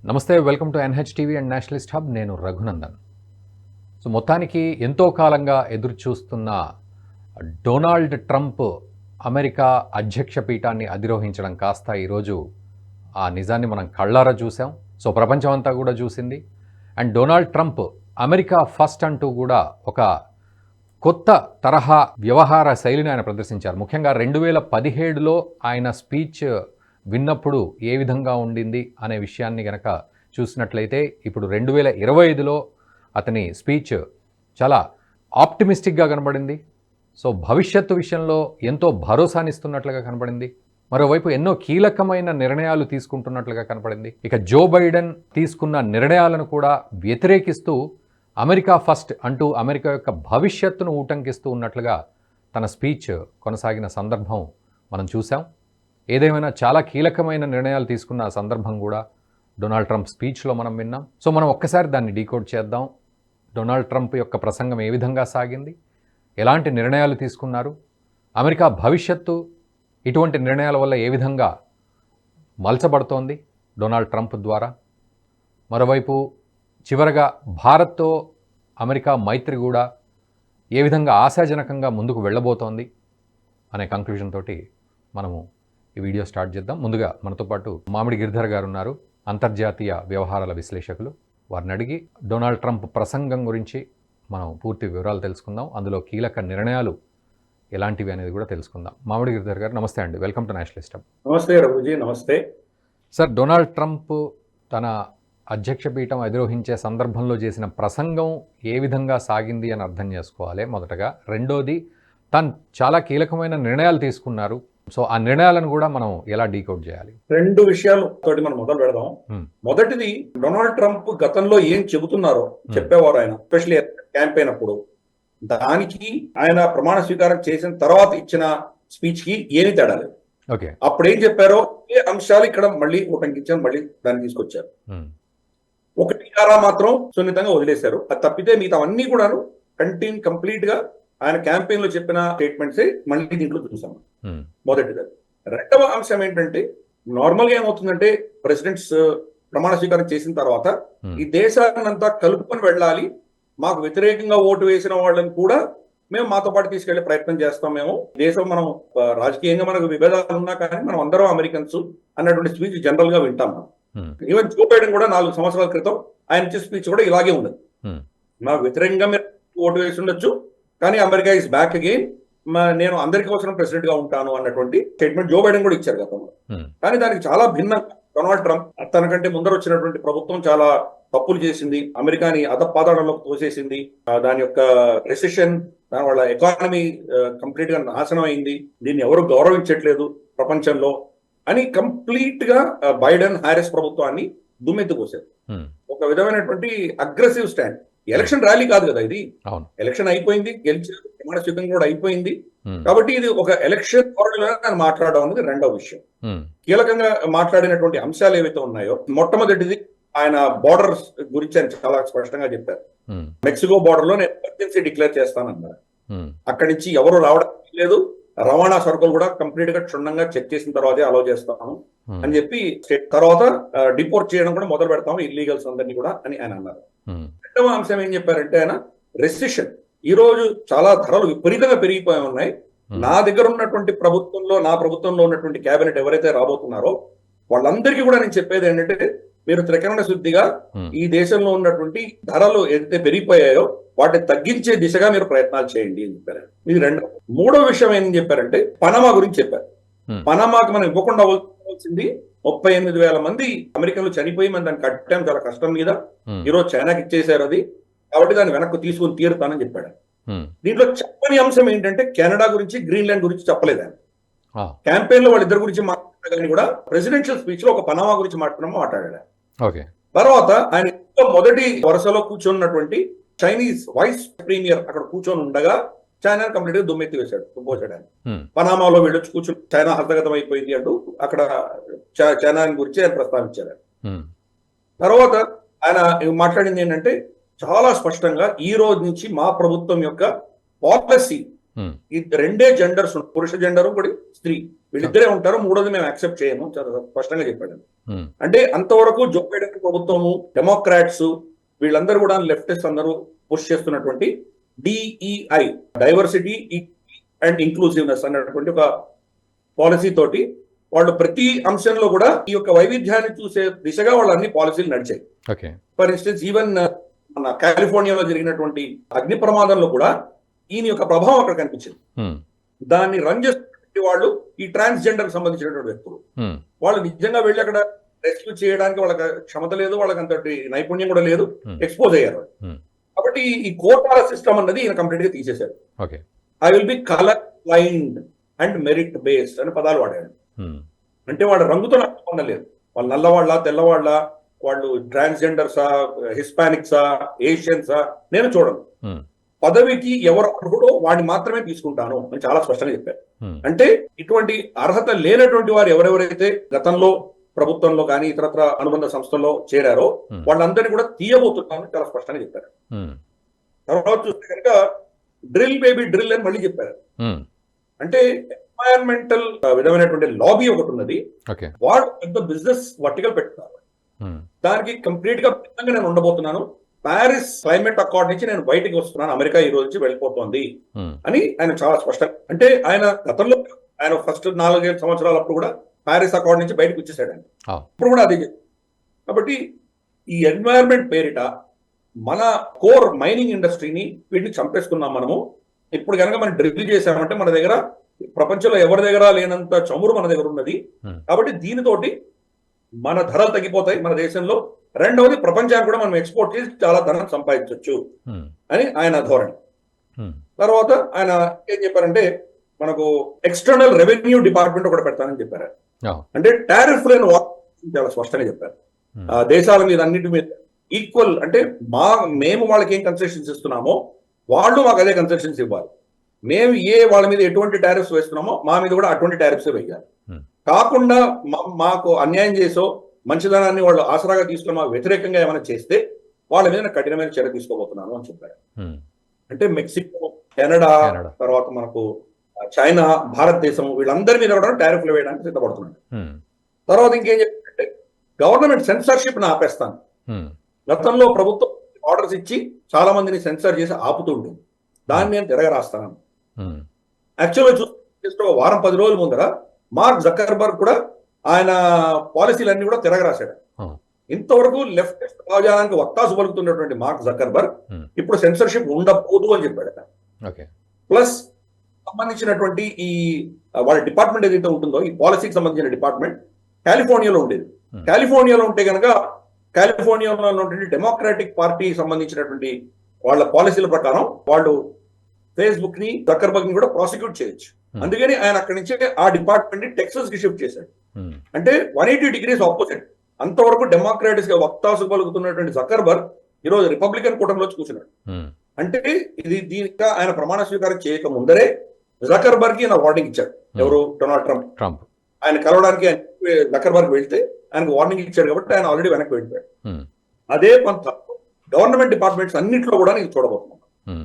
నమస్తే, welcome to NH TV and Nationalist hub. నేను రఘునందన్. మొత్తానికి ఎంతో కాలంగా ఎదురు చూస్తున్న డొనాల్డ్ ట్రంప్ అమెరికా అధ్యక్ష పీఠాన్ని అధిరోహించడం కాస్త ఈరోజు ఆ నిజాన్ని మనం కళ్ళారా చూసాం. ప్రపంచం అంతా కూడా చూసింది. And Donald Trump America first అంటూ కూడా ఒక కొత్త తరహా వ్యవహార శైలిని ఆయన ప్రదర్శించారు. ముఖ్యంగా 2017లో ఆయన స్పీచ్ విన్నప్పుడు ఏ విధంగా ఉండింది అనే విషయాన్ని గనక చూసినట్లయితే ఇప్పుడు 2025లో అతని స్పీచ్ చాలా ఆప్టిమిస్టిక్గా కనబడింది. భవిష్యత్తు విషయంలో ఎంతో భరోసానిస్తున్నట్లుగా కనబడింది. మరోవైపు ఎన్నో కీలకమైన నిర్ణయాలు తీసుకుంటున్నట్లుగా కనపడింది. ఇక జో బైడెన్ తీసుకున్న నిర్ణయాలను కూడా వ్యతిరేకిస్తూ అమెరికా ఫస్ట్ అంటూ అమెరికా యొక్క భవిష్యత్తును ఊటంకిస్తూ ఉన్నట్లుగా తన స్పీచ్ కొనసాగిన సందర్భం మనం చూసాం. ఏదేమైనా చాలా కీలకమైన నిర్ణయాలు తీసుకున్న సందర్భం కూడా డొనాల్డ్ ట్రంప్ స్పీచ్లో మనం విన్నాం. మనం ఒక్కసారి దాన్ని డీకోడ్ చేద్దాం. డొనాల్డ్ ట్రంప్ యొక్క ప్రసంగం ఏ విధంగా సాగింది, ఎలాంటి నిర్ణయాలు తీసుకున్నారు, అమెరికా భవిష్యత్తు ఇటువంటి నిర్ణయాల వల్ల ఏ విధంగా మలచబడుతోంది డొనాల్డ్ ట్రంప్ ద్వారా. మరోవైపు చివరగా భారత్తో అమెరికా మైత్రి కూడా ఏ విధంగా ఆశాజనకంగా ముందుకు వెళ్ళబోతోంది అనే కంక్లూజన్ తోటి మనము ఈ వీడియో స్టార్ట్ చేద్దాం. ముందుగా మనతో పాటు మామిడి గిరిధర్ గారు ఉన్నారు, అంతర్జాతీయ వ్యవహారాల విశ్లేషకులు. వారిని అడిగి డొనాల్డ్ ట్రంప్ ప్రసంగం గురించి మనం పూర్తి వివరాలు తెలుసుకుందాం. అందులో కీలక నిర్ణయాలు ఎలాంటివి అనేది కూడా తెలుసుకుందాం. మామిడి గిరిధర్ గారు నమస్తే అండి, వెల్కమ్ టు నేషనలిస్ట్ హబ్. నమస్తే రఘుజీ. నమస్తే సార్. డొనాల్డ్ ట్రంప్ తన అధ్యక్ష పీఠం అధిరోహించే సందర్భంలో చేసిన ప్రసంగం ఏ విధంగా సాగింది అని అర్థం చేసుకోవాలి మొదటగా. రెండోది, తను చాలా కీలకమైన నిర్ణయాలు తీసుకున్నారు. ఆ నిర్ణయాలను కూడా మనం ఎలా డీకోడ్ చేయాలి? రెండు విషయాలతోటి మనం మొదలు పెడదాం. మొదటిది, డొనాల్డ్ ట్రంప్ గతంలో ఏం చెబుతున్నారో చెప్పేవారు ఆయన, ఎస్పెషల్లీ క్యాంపెయిన్ అప్పుడు. దానికి ఆయన ప్రమాణ స్వీకారం చేసిన తర్వాత ఇచ్చిన స్పీచ్ కి ఏమి తేడా లేదు. అప్పుడు ఏం చెప్పారో ఏ అంశాలు ఇక్కడ మళ్ళీ ఉటంకించారు, మళ్ళీ దాన్ని తీసుకొచ్చారు. ఒకటి ఆరా మాత్రం సున్నితంగా వదిలేశారు. అది తప్పితే మిగతా అన్ని కూడాను కంప్లీట్ గా ఆయన క్యాంపెయిన్ లో చెప్పిన స్టేట్మెంట్స్ మళ్ళీ దీంట్లో చూసాం. మొదటిది. రెండవ అంశం ఏంటంటే, నార్మల్ గా ఏమవుతుందంటే, ప్రెసిడెంట్స్ ప్రమాణ స్వీకారం చేసిన తర్వాత ఈ దేశాన్నంతా కలుపుకొని వెళ్ళాలి, మాకు వ్యతిరేకంగా ఓటు వేసిన వాళ్ళని కూడా మేము మాతో పాటు తీసుకెళ్లే ప్రయత్నం చేస్తాం. మేము దేశం, మనం రాజకీయంగా మనకు విభేదాలు ఉన్నా కానీ మనం అందరం అమెరికన్స్ అన్నటువంటి స్పీచ్ జనరల్ గా వింటాం. ఈవెన్ జో బైడెన్ కూడా 4 సంవత్సరాల క్రితం ఆయన ఇచ్చే స్పీచ్ కూడా ఇలాగే ఉండదు. మాకు వ్యతిరేకంగా మీరు ఓటు వేసి ఉండొచ్చు, కానీ అమెరికా ఇస్ బ్యాక్ అగైన్, నేను అందరికీ కోసం ప్రెసిడెంట్ గా ఉంటాను అన్నటువంటి స్టేట్మెంట్ జో బైడెన్ కూడా ఇచ్చారు గతంలో. కానీ దానికి చాలా భిన్నంగా డొనాల్డ్ ట్రంప్, తనకంటే ముందర వచ్చినటువంటి ప్రభుత్వం చాలా తప్పులు చేసింది, అమెరికాని అధపాతాళంలోకి తోసేసింది, దాని యొక్క రెసెషన్, దాని వల్ల ఎకానమీ కంప్లీట్ గా నాశనం అయింది, దీన్ని ఎవరు గౌరవించట్లేదు ప్రపంచంలో అని కంప్లీట్ గా బైడెన్ హారిస్ ప్రభుత్వాన్ని దుమ్మెత్తిపోసారు. ఒక విధమైనటువంటి అగ్రెసివ్ స్టాండ్. ఎలక్షన్ ర్యాలీ కాదు కదా ఇది, ఎలక్షన్ అయిపోయింది, గెలిచారు, ప్రమాణ స్వీకారం కూడా అయిపోయింది. కాబట్టి ఇది ఒక ఎలక్షన్ ఆయన మాట్లాడడం అనేది రెండవ విషయం. కీలకంగా మాట్లాడినటువంటి అంశాలు ఏవైతే ఉన్నాయో, మొట్టమొదటిది ఆయన బోర్డర్స్ గురించి ఆయన చాలా స్పష్టంగా చెప్పారు. మెక్సికో బోర్డర్ లో నేను ఎమర్జెన్సీ డిక్లేర్ చేస్తానన్నారు. అక్కడి నుంచి ఎవరు రావడం లేదు, రవాణా సరుకులు కూడా కంప్లీట్ గా క్షుణ్ణంగా చెక్ చేసిన తర్వాతే అలౌ చేస్తాను అని చెప్పి, తర్వాత డిపోర్ట్ చేయడం కూడా మొదలు పెడతాము ఇల్లీగల్స్ అందరినీ కూడా అని ఆయన అన్నారు. రెండవ అంశం ఏం చెప్పారంటే, ఆయన రెసిషన్, ఈ రోజు చాలా ధరలు విపరీతంగా పెరిగిపోయి ఉన్నాయి, నా దగ్గర ఉన్నటువంటి ప్రభుత్వంలో, నా ప్రభుత్వంలో ఉన్నటువంటి కేబినెట్ ఎవరైతే రాబోతున్నారో వాళ్ళందరికీ కూడా నేను చెప్పేది ఏంటంటే, మీరు త్రికరణ శుద్ధిగా ఈ దేశంలో ఉన్నటువంటి ధరలు ఏదైతే పెరిగిపోయాయో వాటిని తగ్గించే దిశగా మీరు ప్రయత్నాలు చేయండి అని చెప్పారు. ఇది రెండవ. మూడో విషయం ఏం చెప్పారంటే, పనామా గురించి చెప్పారు. పనామాకి మనం ఇవ్వకుండా అవ్వాల్సింది 38,000 మంది అమెరికన్లు చనిపోయి మనం దాన్ని కట్టాం చాలా కష్టం మీద, ఈరోజు చైనాకి ఇచ్చేసారు అది, కాబట్టి దాన్ని వెనక్కి తీసుకుని తీరుతానని చెప్పాడు. దీంట్లో చెప్పని అంశం ఏంటంటే, కెనడా గురించి, గ్రీన్లాండ్ గురించి చెప్పలేదు ఆయన. క్యాంపెయిన్ లో వాళ్ళిద్దరి గురించి మాట్లాడగానే కూడా ప్రెసిడెన్షియల్ స్పీచ్ లో ఒక పనామా గురించి మాట్లాడాడు. తర్వాత ఆయన మొదటి వరుసలో కూర్చున్నటువంటి చైనీస్ వైస్ ప్రీమియర్ అక్కడ కూర్చొని ఉండగా చైనా కంప్లీట్ గా దుమ్మెత్తి పోసాడు ఆయన. పనామాలో వెళ్ళొచ్చి కూర్చొని చైనా హస్తగతం అయిపోయింది అంటూ అక్కడ చైనా గురించి ఆయన ప్రస్తావించారు. తర్వాత ఆయన మాట్లాడింది ఏంటంటే, చాలా స్పష్టంగా ఈ రోజు నుంచి మా ప్రభుత్వం యొక్క పాలసీ ఈ రెండే జెండర్స్, పురుష జెండర్ కూడా స్త్రీ, వీళ్ళిద్దరే ఉంటారు, మూడోది మేము యాక్సెప్ట్ చేయము, చాలా స్పష్టంగా చెప్పాడు. అంటే అంతవరకు జో బైడెన్ ప్రభుత్వము, డెమోక్రాట్స్ వీళ్ళందరూ కూడా లెఫ్టిస్ట్ అందరూ పుష్ చేస్తున్నటువంటి DEI, డైవర్సిటీ అండ్ ఇంక్లూసివ్నెస్ అన్నటువంటి ఒక పాలసీ తోటి వాళ్ళు ప్రతి అంశంలో కూడా ఈ యొక్క వైవిధ్యాన్ని చూసే దిశగా వాళ్ళు అన్ని పాలసీలు నడిచాయి. ఫర్ ఇన్స్టెన్స్ ఈవెన్ మన కాలిఫోర్నియాలో జరిగినటువంటి అగ్ని ప్రమాదంలో కూడా ఈయన యొక్క ప్రభావం అక్కడ కనిపించింది. దాన్ని రన్ చేస్తున్నటువంటి వాళ్ళు ఈ ట్రాన్స్జెండర్ సంబంధించినటువంటి వ్యక్తులు, వాళ్ళు నిజంగా వెళ్ళి అక్కడ రెస్క్యూ చేయడానికి వాళ్ళకి క్షమత లేదు, వాళ్ళకి అంతటి నైపుణ్యం కూడా లేదు, ఎక్స్పోజ్ అయ్యారు. కాబట్టి ఈ కోటాల సిస్టమ్ అన్నది ఈయన కంప్లీట్ గా తీసేశాడు. I will be colour blind and merit based అని పదాలు వాడాడు. అంటే వాళ్ళ రంగుతో నాకు సంబంధం లేదు, వాళ్ళు నల్లవాళ్ళ తెల్లవాళ్ళ, వాళ్ళు ట్రాన్స్జెండర్సా, హిస్పానిక్సా, ఏషియన్సా నేను చూడను. పదవికి ఎవరు అర్హుడో వాడిని మాత్రమే తీసుకుంటాను అని చాలా స్పష్టంగా చెప్పారు. అంటే ఇటువంటి అర్హత లేనటువంటి వారు ఎవరెవరైతే గతంలో ప్రభుత్వంలో కానీ ఇతరత్ర అనుబంధ సంస్థల్లో చేరారో వాళ్ళందరినీ కూడా తీయబోతున్నామని చాలా స్పష్టంగా చెప్పారు. తర్వాత చూస్తే కనుక డ్రిల్ బేబీ డ్రిల్ అని మళ్ళీ చెప్పారు. అంటే ఎన్వైరన్మెంటల్ విధమైనటువంటి లాబీ ఒకటి ఉన్నది, వాళ్ళు పెద్ద బిజినెస్ వర్టికల్ పెట్టున్నారు. దానికి కంప్లీట్ గా భిన్నంగా నేను ఉండబోతున్నాను. ప్యారిస్ క్లైమేట్ అకార్డ్ నుంచి నేను బయటికి వస్తున్నాను, అమెరికా ఈ రోజు నుంచి వెళ్ళిపోతుంది అని ఆయన చాలా స్పష్టంగా, అంటే ఆయన గతంలో ఆయన ఫస్ట్ 4-5 సంవత్సరాలు అప్పుడు కూడా ప్యారిస్ అకార్డ్ నుంచి బయటకు వచ్చేసాడు ఆయన, ఇప్పుడు కూడా అదే. కాబట్టి ఈ ఎన్వైరన్మెంట్ పేరిట మన కోర్ మైనింగ్ ఇండస్ట్రీని వీటిని చంపేసుకున్నాం మనము. ఇప్పుడు కనుక మనం డ్రిల్ చేసామంటే మన దగ్గర ప్రపంచంలో ఎవరి దగ్గర లేనంత చమురు మన దగ్గర ఉన్నది. కాబట్టి దీనితోటి మన ధరలు తగ్గిపోతాయి మన దేశంలో. రెండవది ప్రపంచానికి కూడా మనం ఎక్స్పోర్ట్ చేసి చాలా ధనం సంపాదించవచ్చు అని ఆయన ధోరణి. తర్వాత ఆయన ఏం చెప్పారంటే మనకు ఎక్స్టర్నల్ రెవెన్యూ డిపార్ట్మెంట్ ఒకటి పెడతానని చెప్పారు. అంటే టారిఫ్ లేని చాలా స్పష్టంగా చెప్పారు. దేశాల మీద అన్నిటి మీద ఈక్వల్, అంటే మేము వాళ్ళకి ఏం కన్సెషన్స్ ఇస్తున్నామో వాళ్ళు మాకు అదే కన్సెషన్స్ ఇవ్వాలి. మేము వాళ్ళ మీద ఎటువంటి టారిఫ్స్ వేస్తున్నామో మా మీద కూడా అటువంటి టారిఫ్స్ వేయాలి. కాకుండా మాకు అన్యాయం చేసో మంచిదనాన్ని వాళ్ళు ఆసరాగా తీసుకుని మాకు వ్యతిరేకంగా ఏమైనా చేస్తే వాళ్ళ మీద కఠినమైన చర్య తీసుకోబోతున్నాను అని చెప్పారు. అంటే మెక్సికో, కెనడా, తర్వాత మనకు చైనా, భారతదేశం వీళ్ళందరి మీద కూడా టారిఫ్లు వేయడానికి సిద్ధపడుతున్నాడు. తర్వాత ఇంకేం చెప్పారంటే గవర్నమెంట్ సెన్సార్షిప్ ని ఆపేస్తాను. గతంలో ప్రభుత్వం ఆర్డర్స్ ఇచ్చి చాలా మందిని సెన్సార్ చేసి ఆపుతూ ఉంటుంది, దాన్ని నేను తిరగరాస్తాను. యాక్చువల్గా చూస్తే వారం 10 రోజుల ముందర మార్క్ జకర్బర్గ్ కూడా ఆయన పాలసీలన్నీ కూడా తిరగరాశాడు. ఇంతవరకు లెఫ్టిస్ట్ భావజాలానికి వత్తాసు పలుకుతున్నటువంటి మార్క్ జకర్బర్గ్ ఇప్పుడు సెన్సర్షిప్ ఉండబోదు అని చెప్పాడు. ప్లస్ సంబంధించినటువంటి ఈ వాళ్ళ డిపార్ట్మెంట్ ఏదైతే ఉంటుందో ఈ పాలసీకి సంబంధించిన డిపార్ట్మెంట్ కాలిఫోర్నియాలో ఉండేది. కాలిఫోర్నియాలో ఉంటే కనుక కాలిఫోర్నియాలో ఉన్నటువంటి డెమోక్రాటిక్ పార్టీ సంబంధించినటువంటి వాళ్ళ పాలసీల ప్రకారం వాళ్ళు ఫేస్బుక్ ని, జకర్బర్గ్ ని కూడా ప్రాసిక్యూట్ చేయొచ్చు. అందుకని ఆయన అక్కడి నుంచి ఆ డిపార్ట్మెంట్ ని టెక్సస్ కి షిఫ్ట్ చేశాడు. అంటే 180 degrees ఆపోజిట్. అంతవరకు డెమోక్రాటిక్స్ గా వక్తాసు పలుకుతున్నటువంటి జకర్బర్గ్ ఈ రోజు రిపబ్లికన్ కూటమిలో కూర్చున్నాడు. అంటే దీనికి ఆయన ప్రమాణ స్వీకారం చేయక ముందరే జకర్బర్గ్ కి వార్నింగ్ ఇచ్చాడు. ఎవరు? Donald Trump. ఆయన కలవడానికి జకర్బర్గ్ వెళ్తే ఆయనకు వార్నింగ్ ఇచ్చాడు కాబట్టి ఆయన ఆల్రెడీ వెనక్కి వెళ్ళిపోయాడు. అదే పంత గవర్నమెంట్ డిపార్ట్మెంట్స్ అన్నింటిలో కూడా నేను చూడబోతున్నాను.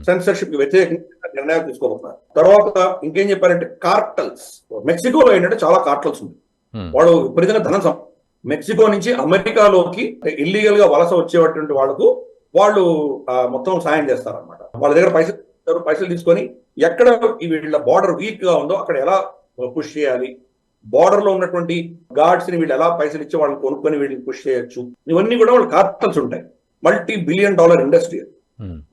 సెన్సర్షిప్ వ్యతిరేకంగా నిర్ణయాలు తీసుకోబోతున్నారు. తర్వాత ఇంకేం చెప్పారంటే కార్టల్స్. మెక్సికోలో ఏంటంటే చాలా కార్టల్స్ ఉంది. వాడు విపరీతంగా ధనం మెక్సికో నుంచి అమెరికాలోకి ఇల్లీగల్ గా వలస వచ్చేటువంటి వాళ్ళకు వాళ్ళు మొత్తం సాయం చేస్తారన్నమాట. వాళ్ళ దగ్గర పైసలు తీసుకొని ఎక్కడ వీళ్ళ బార్డర్ వీక్ గా ఉందో అక్కడ ఎలా పుష్ చేయాలి, బార్డర్ లో ఉన్నటువంటి గార్డ్స్ ని వీళ్ళు ఎలా పైసలు ఇచ్చి వాళ్ళని కొనుక్కొని వీళ్ళని పుష్ చేయొచ్చు, ఇవన్నీ కూడా వాళ్ళు కార్టల్స్ ఉంటాయి. $multi-billion industry.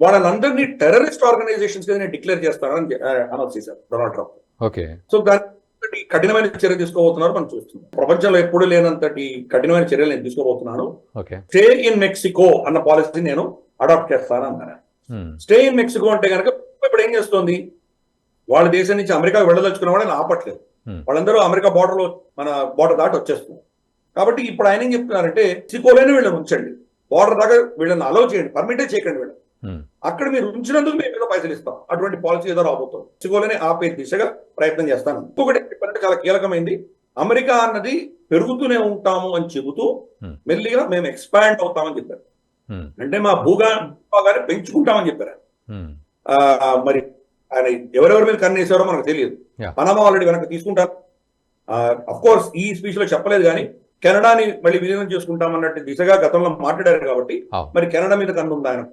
వాళ్ళందరినీ టెర్రరిస్ట్ ఆర్గనైజేషన్స్ గా డిక్లేర్ చేస్తారని అనౌన్స్ చేశారు డొనాల్డ్ ట్రంప్. సో దాని కఠినమైన చర్య తీసుకోబోతున్నారు మనం చూస్తున్నాం. ప్రపంచంలో ఎప్పుడు లేనంతటి కఠినమైన చర్యలు నేను తీసుకోబోతున్నాను. స్టే ఇన్ మెక్సికో అన్న పాలసీ నేను అడాప్ట్ చేస్తాను అన్నారు. స్టే ఇన్ మెక్సికో అంటే కనుక ఇప్పుడు ఏం చేస్తోంది, వాళ్ళ దేశం నుంచి అమెరికా వెళ్ళదలుచుకున్న వాళ్ళని ఆపట్లేదు. వాళ్ళందరూ అమెరికా బార్డర్ లో మన బార్డర్ దాటి వచ్చేస్తున్నారు. కాబట్టి ఇప్పుడు ఆయన ఏం చెప్తున్నారంటే మెక్సికోలోనే వీళ్ళని ఉంచండి, బార్డర్ దాకా వీళ్ళని అలౌ చేయండి, పర్మిటే చేయకండి వీళ్ళని. అక్కడ మీరు ఉంచినందుకు మేము ఏదో పైసలు ఇస్తాం. అటువంటి పాలసీ ఏదో రాబోతుంది. మెక్సికోలోనే ఆపే దిశగా ప్రయత్నం చేస్తాను. ఇంకొకటి చెప్పాలంటే చాలా కీలకమైంది, అమెరికా అన్నది పెరుగుతూనే ఉంటాము అని చెబుతూ మెల్లిగా మేము ఎక్స్పాండ్ అవుతామని చెప్పారు. అంటే మా భూభాగాన్ని పెంచుకుంటామని చెప్పారు. మరి ఆయన ఎవరెవరి మీద కన్నేసారో మనకు తెలియదు. Yeah. పనామా ఆల్రెడీ వెనక్కి తీసుకుంటారు. అఫ్ కోర్స్ ఈ స్పీచ్ లో చెప్పలేదు కానీ కెనడాని మళ్ళీ విలీనం చేసుకుంటామన్నట్టు దిశగా గతంలో మాట్లాడారు కాబట్టి మరి కెనడా మీద కన్ను ఉందా, ఆయన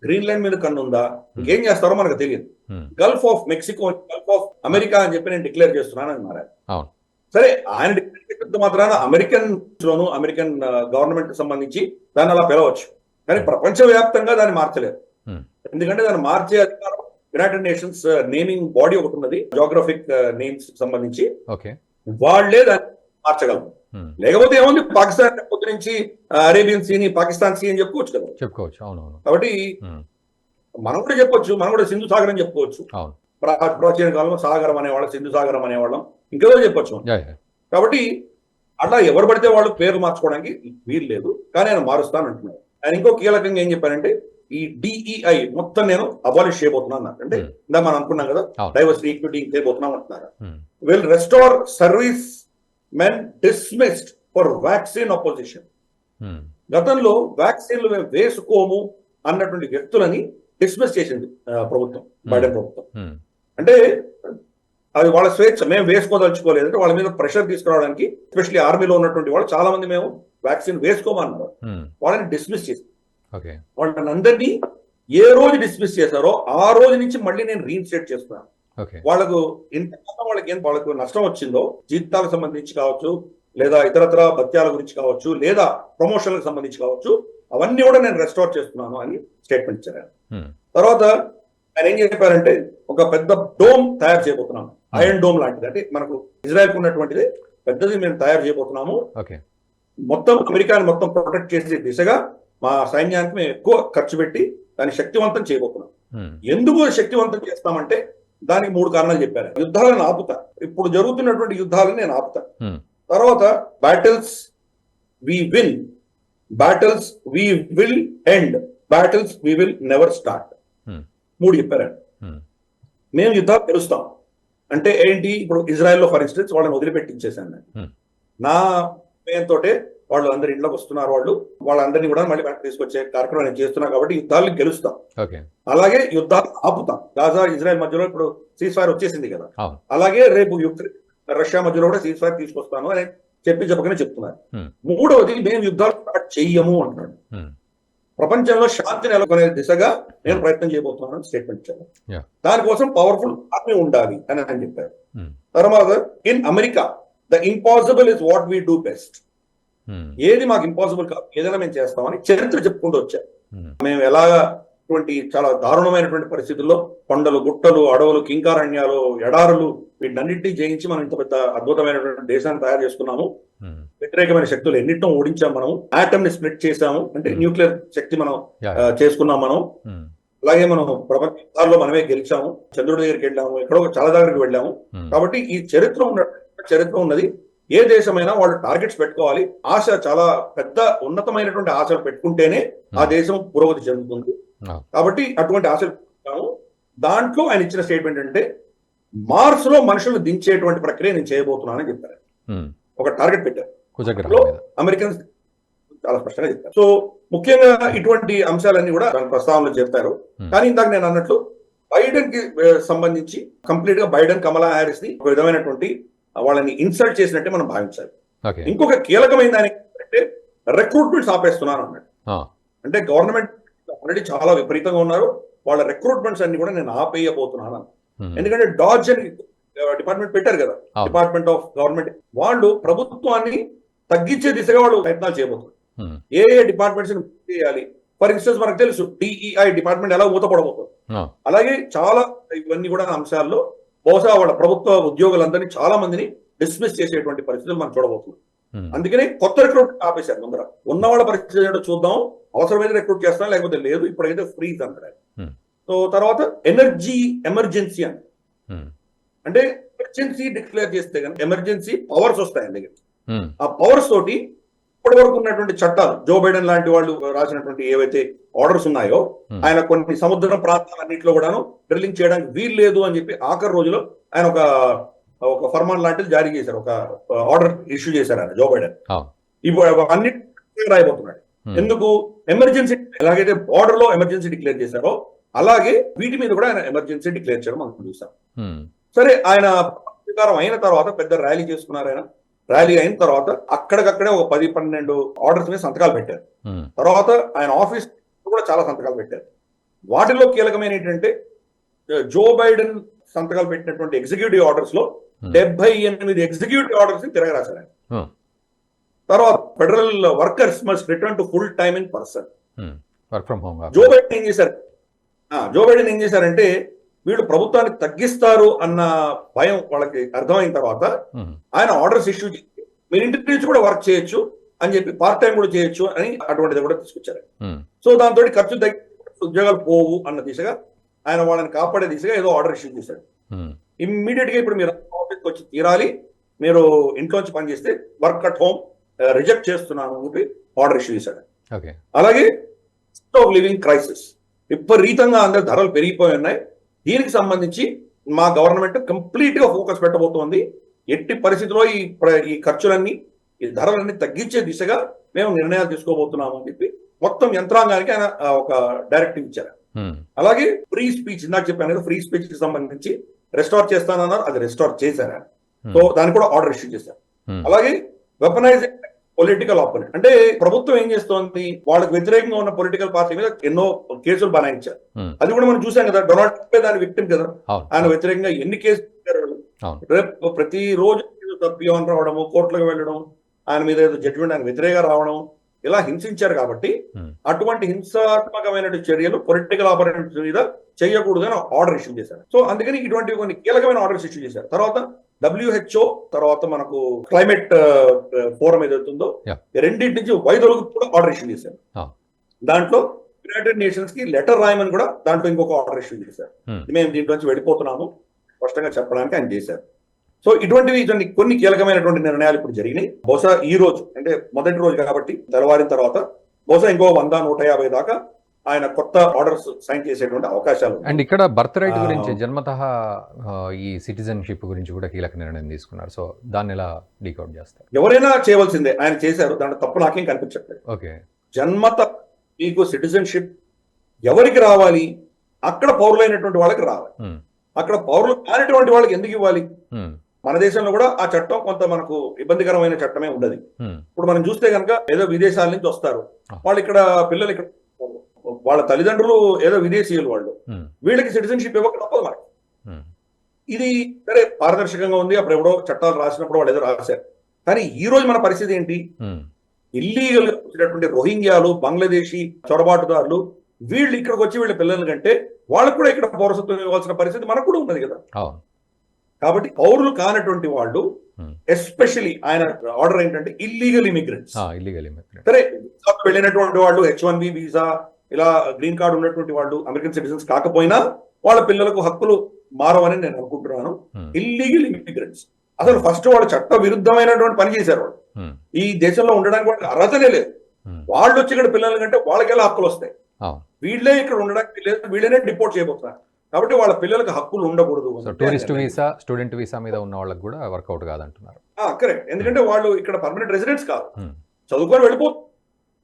గ్రీన్లాండ్ మీద కన్ను ఉందా, ఇంకేం చేస్తారో మనకు తెలియదు. Gulf of Mexico, Gulf of America అని చెప్పి నేను డిక్లేర్ చేస్తున్నాను అన్నారు. సరే, ఆయన డిక్లేర్ చేసినంత మాత్రాన అమెరికన్ లోను అమెరికన్ గవర్నమెంట్ సంబంధించి దాన్ని అలా పిలవచ్చు, కానీ ప్రపంచవ్యాప్తంగా దాన్ని మార్చలేదు. ఎందుకంటే దాన్ని మార్చే అధికారం యునైటెడ్ నేషన్స్ నేమింగ్ బాడీ ఒకటి ఉన్నది, జియోగ్రఫిక్ నేమ్స్ సంబంధించి వాళ్లే దాన్ని మార్చగలరు. లేకపోతే ఏముంది, పాకిస్తాన్ పొద్దు నుంచి అరేబియన్ సీని పాకిస్తాన్ సీ అని చెప్పుకోవచ్చు కదా, చెప్పుకోవచ్చు. అవునవును. కాబట్టి మనం కూడా చెప్పొచ్చు, మనం కూడా సింధు సాగర్ అని చెప్పుకోవచ్చు. ప్రాచీన కాలంలో సాగరం అనేవాళ్ళం, సింధు సాగరం అనేవాళ్ళం, ఇంకేదో చెప్పొచ్చు. కాబట్టి అట్లా ఎవరు పడితే వాళ్ళు పేరు మార్చుకోవడానికి వీలు లేదు, కానీ ఆయన మారుస్తాను అంటున్నారు. ఆయన ఇంకో కీలకంగా ఏం చెప్పారంటే ఈ డిఈఐ మొత్తం నేను అబాలిష్ చేయబోతున్నాను. అంటే ఇందా మనం అనుకున్నాం కదా, డైవర్సిటీ ఈక్విటీ చేయబోతున్నాం అంటున్నారు. Will restore service men dismissed for vaccine opposition. గతంలో వ్యాక్సిన్లు మేము వేసుకోము అన్నటువంటి వ్యక్తులని డిస్మిస్ చేసింది ప్రభుత్వం, బైడెన్ ప్రభుత్వం. అంటే అది వాళ్ళ స్వేచ్ఛ, మేము వేసుకోదలుచుకోలేదు అంటే వాళ్ళ మీద ప్రెషర్ తీసుకురావడానికి, ఎస్పెషల్లీ ఆర్మీలో ఉన్నటువంటి వాళ్ళు చాలా మంది మేము వ్యాక్సిన్ వేసుకోమన్నారు, వాళ్ళని డిస్మిస్ చేసి వాళ్ళని అందరినీ ఏ రోజు డిస్మిస్ చేశారో ఆ రోజు నుంచి మళ్ళీ నేను రీఇన్స్టేట్ చేస్తున్నాను. వాళ్ళకు ఇంతకాలం వాళ్ళకు నష్టం వచ్చిందో, జీతాలకు సంబంధించి కావచ్చు, లేదా ఇతరత్ర భత్యాల గురించి కావచ్చు, లేదా ప్రమోషన్లకు సంబంధించి కావచ్చు, అవన్నీ కూడా నేను రెస్టోర్ చేస్తున్నాను అని స్టేట్మెంట్ ఇచ్చారు. తర్వాత ఆయన ఏం చెప్పారంటే ఒక పెద్ద డోమ్ తయారు చేయబోతున్నాము, ఐరన్ డోమ్ లాంటిది, అంటే మనకు ఇజ్రాయెల్ ఉన్నటువంటిది పెద్దది మేము తయారు చేయబోతున్నాము. మొత్తం అమెరికాని మొత్తం ప్రొటెక్ట్ చేసే దిశగా మా సైన్యానికి మేము ఎక్కువ ఖర్చు పెట్టి దాన్ని శక్తివంతం చేయబోతున్నాం. ఎందుకు శక్తివంతం చేస్తామంటే దానికి 3 కారణాలు చెప్పారు. యుద్ధాలను ఆపుతా, ఇప్పుడు జరుగుతున్నటువంటి యుద్ధాలను నేను ఆపుతా. తర్వాత battles we win, battles we will end, battles we will never start. 3 చెప్పారు. మేము యుద్ధాలు గెలుస్తాం అంటే ఏంటి, ఇప్పుడు ఇజ్రాయెల్లో ఫర్ ఇన్స్టెన్స్ వాళ్ళని వదిలిపెట్టించేసాను నేను. నా పేరుతో వాళ్ళు అందరి ఇంట్లోకి వస్తున్నారు, వాళ్ళందరినీ కూడా మళ్ళీ వెనక్కి తీసుకొచ్చే కార్యక్రమం నేను చేస్తున్నా కాబట్టి యుద్ధాలను గెలుస్తాం. అలాగే యుద్ధాలు ఆపుతాం. గాజా ఇజ్రాయెల్ మధ్యలో ఇప్పుడు సీజ్ ఫైర్ వచ్చేసింది కదా, అలాగే రేపు రష్యా మధ్యలో కూడా సీజ్ ఫైర్ తీసుకొస్తాను అని చెప్పగానే చెప్తున్నారు. 3వది మేము యుద్ధాలు స్టార్ట్ చెయ్యము అంటున్నాడు. ప్రపంచంలో శాంతి నెలకొనే దిశగా నేను ప్రయత్నం చేయబోతున్నాను స్టేట్మెంట్ ఇచ్చాను. దానికోసం పవర్ఫుల్ ఆర్మీ ఉండాలి అని ఆయన చెప్పారు. తర్వాత in America the impossible is what we do best. ఏది మాకు ఇంపాసిబుల్ కాదు, ఏదైనా మేము చేస్తామని చరిత్ర చెప్పుకుంటూ వచ్చారు. మేము ఎలాగా చాలా దారుణమైనటువంటి పరిస్థితుల్లో కొండలు, గుట్టలు, అడవులు, కింకారణ్యాలు, ఎడారులు, వీటన్నింటినీ జయించి మనం ఇంత పెద్ద అద్భుతమైనటువంటి దేశాన్ని తయారు చేసుకున్నాము. వ్యతిరేకమైన శక్తులు ఎన్నింటినో ఓడించాం. మనం ఆటమ్ ని స్ప్లిట్ చేసాము, అంటే న్యూక్లియర్ శక్తి మనం చేసుకున్నాం మనం. అలాగే మనం ప్రపంచ యుద్ధాల్లో మనమే గెలిచాము, చంద్రుడి దగ్గరికి వెళ్ళాము, ఎక్కడో చాలా దగ్గరికి వెళ్ళాము. కాబట్టి ఈ చరిత్ర ఉన్నది. ఏ దేశమైనా వాళ్ళు టార్గెట్స్ పెట్టుకోవాలి, ఆశ చాలా పెద్ద ఉన్నతమైనటువంటి ఆశలు పెట్టుకుంటేనే ఆ దేశం పురోగతి చెందుతుంది. కాబట్టి అటువంటి ఆశలు పెట్టుకుంటాము. దాంట్లో ఆయన ఇచ్చిన స్టేట్మెంట్ అంటే మార్స్ లో మనుషులను దించేటువంటి ప్రక్రియ నేను చేయబోతున్నానని చెప్పారు. ఒక టార్గెట్ పెట్టారు. అమెరికన్స్ చాలా స్పష్టంగా చెప్పారు. సో ముఖ్యంగా ఇటువంటి అంశాలన్నీ కూడా ప్రస్తావనలో చెప్తారు. కానీ ఇందాక నేను అన్నట్లు బైడెన్ కి సంబంధించి కంప్లీట్ గా బైడెన్, కమలా హ్యారిస్ ని ఒక విధమైనటువంటి వాళ్ళని ఇన్సల్ట్ చేసినట్టే మనం భావించాలి. ఇంకొక కీలకమైన దానికి అంటే రిక్రూట్మెంట్స్ ఆపేస్తున్నాను అన్నాడు. అంటే గవర్నమెంట్ ఆల్రెడీ చాలా విపరీతంగా ఉన్నారు, వాళ్ళ రిక్రూట్మెంట్స్ అన్ని కూడా నేను ఆపేయబోతున్నాను. ఎందుకంటే డాజ్ అని డిపార్ట్మెంట్ పెట్టారు కదా, డిపార్ట్మెంట్ ఆఫ్ గవర్నమెంట్, వాళ్ళు ప్రభుత్వాన్ని తగ్గించే దిశగా వాళ్ళు ప్రయత్నాలు చేయబోతున్నారు. ఏ డిపార్ట్మెంట్స్ చేయాలి, ఫర్ ఇన్స్టెన్స్ మనకు తెలుసు డిఈఐ డిపార్ట్మెంట్ ఎలా మూతపడబోతుంది. అలాగే చాలా ఇవన్నీ కూడా అంశాల్లో బహుశా వాళ్ళ ప్రభుత్వ ఉద్యోగులందరినీ చాలా మందిని డిస్మిస్ చేసేటువంటి పరిస్థితులు మనం చూడబోతున్నాం. అందుకనే కొత్త రిక్రూట్మెంట్ ఆపేశారు. ముందర ఉన్న వాళ్ళ పరిస్థితి ఏంటో చూద్దాం, అవసరమైతే రిక్రూట్ చేస్తాం, లేకపోతే లేదు, ఇప్పుడైతే ఫ్రీజ్ అంటారు. సో తర్వాత ఎనర్జీ ఎమర్జెన్సీ అంటే ఎమర్జెన్సీ డిక్లేర్ చేస్తే కనుక ఎమర్జెన్సీ పవర్స్ వస్తాయి దగ్గర. ఆ పవర్స్ తోటి ఇప్పటి వరకు ఉన్నటువంటి చట్టాలు, జో బైడెన్ లాంటి వాళ్ళు రాసినటువంటి ఏవైతే ఆర్డర్స్ ఉన్నాయో, ఆయన కొన్ని సముద్రం ప్రాంతాలన్నింటిలో కూడాను డ్రిల్లింగ్ చేయడానికి వీలు లేదు అని చెప్పి ఆఖరి రోజులో ఆయన ఒక ఫర్మాన్ లాంటిది జారీ చేశారు, ఒక ఆర్డర్ ఇష్యూ చేశారు ఆయన జో బైడెన్. ఇప్పుడు అన్నిటి రాయబోతున్నాడు. ఎందుకు ఎమర్జెన్సీ, ఎలాగైతే బార్డర్ లో ఎమర్జెన్సీ డిక్లేర్ చేశారో అలాగే వీటి మీద కూడా ఆయన ఎమర్జెన్సీ డిక్లేర్ చేయడం మనం చూసాం. ఉమ్, సరే, ఆయన స్వీకారం అయిన తర్వాత పెద్ద ర్యాలీ చేసుకున్నారు. ఆయన ర్యాలీ అయిన తర్వాత అక్కడికక్కడే ఒక 10-12 ఆర్డర్స్ మీద సంతకాలు పెట్టారు. ఉమ్, తర్వాత ఆయన ఆఫీస్ కూడా చాలా సంతకాలు పెట్టారు. వాటిలో కీలకమైన ఏంటంటే జో బైడెన్ సంతకాలు పెట్టినటువంటి ఎగ్జిక్యూటివ్ ఆర్డర్స్ లో 78 ఎగ్జిక్యూటివ్ ఆర్డర్స్ ని తిరగరాశారు ఆయన. ఉమ్, తర్వాత federal workers must return to full time in person. Um, work from home Joe Biden ఏం చేశారంటే వీళ్ళు ప్రభుత్వాన్ని తగ్గిస్తారు అన్న భయం వాళ్ళకి అర్థమైన తర్వాత ఆయన ఆర్డర్స్ ఇష్యూ చేసి మీరు ఇంటి నుంచి కూడా వర్క్ చేయొచ్చు అని చెప్పి, పార్ట్ టైం కూడా చేయొచ్చు అని అటువంటిది కూడా తీసుకొచ్చారు. సో దాంతో ఖర్చు తగ్గి ఉద్యోగాలు పోవు అన్న దిశగా ఆయన వాళ్ళని కాపాడే దిశగా ఏదో ఆర్డర్ ఇష్యూ చేశాడు. ఇమ్మీడియట్ గా ఇప్పుడు మీరు ఆఫీస్కి వచ్చి తీరాలి, మీరు ఇంట్లోంచి పనిచేస్తే వర్క్ అట్ హోమ్ రిజెక్ట్ చేస్తున్నాను అని చెప్పి ఆర్డర్ ఇష్యూ చేశాడు. అలాగే కాస్ట్ ఆఫ్ లివింగ్ క్రైసిస్, విపరీతంగా అందరి ధరలు పెరిగిపోయి ఉన్నాయి. దీనికి సంబంధించి మా గవర్నమెంట్ కంప్లీట్ గా ఫోకస్ పెట్టబోతోంది. ఎట్టి పరిస్థితిలో ఈ ఖర్చులన్నీ, ఈ ధరలన్నీ తగ్గించే దిశగా మేము నిర్ణయాలు తీసుకోబోతున్నాము అని చెప్పి మొత్తం యంత్రాంగానికి ఆయన ఒక డైరెక్టివ్ ఇచ్చారు. అలాగే ఫ్రీ స్పీచ్, ఇందాక చెప్పాను కదా, ఫ్రీ స్పీచ్ కి సంబంధించి రెస్టార్ చేస్తానన్నారు, అది రెస్టార్ చేశారు. సో దానికి కూడా ఆర్డర్ ఇష్యూ చేశారు. అలాగే వెపనైజింగ్ పొలిటికల్ ఆపోనెంట్, అంటే ప్రభుత్వం ఏం చేస్తోంది, వాళ్ళకి వ్యతిరేకంగా ఉన్న పొలిటికల్ పార్టీ మీద ఎన్నో కేసులు బనాయించారు. అది కూడా మనం చూసాం కదా, డొనాల్డ్ ట్రంప్ దాని విక్టిమ్ కదా, ఆయన వ్యతిరేకంగా ఎన్ని కేసులు పెట్టారు. రేపు ప్రతి రోజు తప్పియమని రావడము, కోర్టులకు వెళ్ళడం, ఆయన మీద ఏదో జడ్జిమెంట్ ఆయన వ్యతిరేకంగా రావడం, ఇలా హింసించారు. కాబట్టి అటువంటి హింసాత్మకమైన చర్యలు పొలిటికల్ ఆపరెంట్స్ మీద చేయకూడదని ఆర్డర్ ఇష్యూ చేశారు. సో అందుకని ఇటువంటి కొన్ని కీలకమైన ఆర్డర్స్ ఇష్యూ చేశారు. తర్వాత WHO, తర్వాత మనకు క్లైమేట్ ఫోరం ఏదైతుందో రెండింటి నుంచి వైదొలుగు కూడా ఆర్డర్ ఇష్యూ చేశారు. దాంట్లో యునైటెడ్ నేషన్స్ కి లెటర్ రాయమని కూడా దాంట్లో ఇంకొక ఆర్డర్ ఇష్యూ చేశారు. మేము దీంట్లోంచి వెళ్ళిపోతున్నాము స్పష్టంగా చెప్పడానికి ఆయన చేశారు. సో ఇటువంటివి కొన్ని కీలకమైనటువంటి నిర్ణయాలు ఇప్పుడు జరిగినాయి. బహుశా ఈ రోజు అంటే మొదటి రోజు కాబట్టి తెల్లవారిన తర్వాత బహుశా ఇంకో 100-150 దాకా ఆయన కొత్త ఆర్డర్స్ సైన్ చేసేటువంటి అవకాశాలు. అండ్ ఇక్కడ బర్త్ రైట్ గురించి, జన్మతః ఈ సిటిజన్షిప్ గురించి కూడా కీలక నిర్ణయం తీసుకున్నారు. సో దాన్ని ఎలా డీకౌట్ చేస్తారు? ఎవరైనా చేయవలసిందే, ఆయన చేశారు, దాంట్లో తప్పు నాకేం కనిపించట్లేదు. ఓకే, జన్మత మీకు సిటిజన్షిప్ ఎవరికి రావాలి? అక్కడ పౌరులైనటువంటి వాళ్ళకి రావాలి. అక్కడ పౌరులు కానిటువంటి వాళ్ళకి ఎందుకు ఇవ్వాలి? మన దేశంలో కూడా ఆ చట్టం కొంత మనకు ఇబ్బందికరమైన చట్టమే ఉండదు. ఇప్పుడు మనం చూస్తే కనుక ఏదో విదేశాల నుంచి వస్తారు వాళ్ళు, ఇక్కడ పిల్లలు, ఇక్కడ వాళ్ళ తల్లిదండ్రులు ఏదో విదేశీయులు, వాళ్ళు వీళ్ళకి సిటిజన్షిప్ ఇవ్వక తప్పదు మనకి. ఇది సరే పారదర్శకంగా ఉంది, అప్పుడు ఎవడో చట్టాలు రాసినప్పుడు వాళ్ళు ఏదో రాశారు. కానీ ఈ రోజు మన పరిస్థితి ఏంటి? ఇల్లీగల్ వచ్చినటువంటి రోహింగ్యాలు, బంగ్లాదేశీ చొరబాటుదారులు, వీళ్ళు ఇక్కడికి వచ్చి వీళ్ళ పిల్లల కంటే వాళ్ళకు కూడా ఇక్కడ పౌరసత్వం ఇవ్వాల్సిన పరిస్థితి మనకు కూడా ఉన్నది కదా. కాబట్టి పౌరులు కానటువంటి వాళ్ళు, ఎస్పెషలీ ఆయన ఆర్డర్ ఏంటంటే ఇల్లీగల్ ఇమిగ్రెంట్స్, సరే వెళ్ళినటువంటి వాళ్ళు, H1B వీసా, ఇలా గ్రీన్ కార్డు ఉన్నటువంటి వాళ్ళు, అమెరికన్ సిటిజన్స్ కాకపోయినా వాళ్ళ పిల్లలకు హక్కులు మారవని నేను అనుకుంటున్నాను. ఇల్లీగల్ ఇమిగ్రెంట్స్ అసలు ఫస్ట్ వాళ్ళు చట్ట విరుద్ధమైనటువంటి పని చేశారు. వాళ్ళు ఈ దేశంలో ఉండడానికి వాళ్ళకి అర్హతనే లేదు. వాళ్ళు వచ్చి ఇక్కడ పిల్లల కంటే వాళ్ళకి ఎలా హక్కులు వస్తాయి? వీళ్ళే ఇక్కడ ఉండడానికి లేదు, వీళ్ళనే డిపోర్ట్ చేయబోతున్నారు. కాబట్టి వాళ్ళ పిల్లలకు హక్కులు ఉండకూడదు. టూరిస్ట్ వీసా, స్టూడెంట్ వీసా మీద ఉన్న వాళ్ళకి కూడా వర్కౌట్ కాదంటున్నారు. కరెక్ట్, ఎందుకంటే వాళ్ళు ఇక్కడ పర్మనెంట్ రెసిడెంట్స్ కాదు, చదువుకొని వెళ్ళిపోతుంది.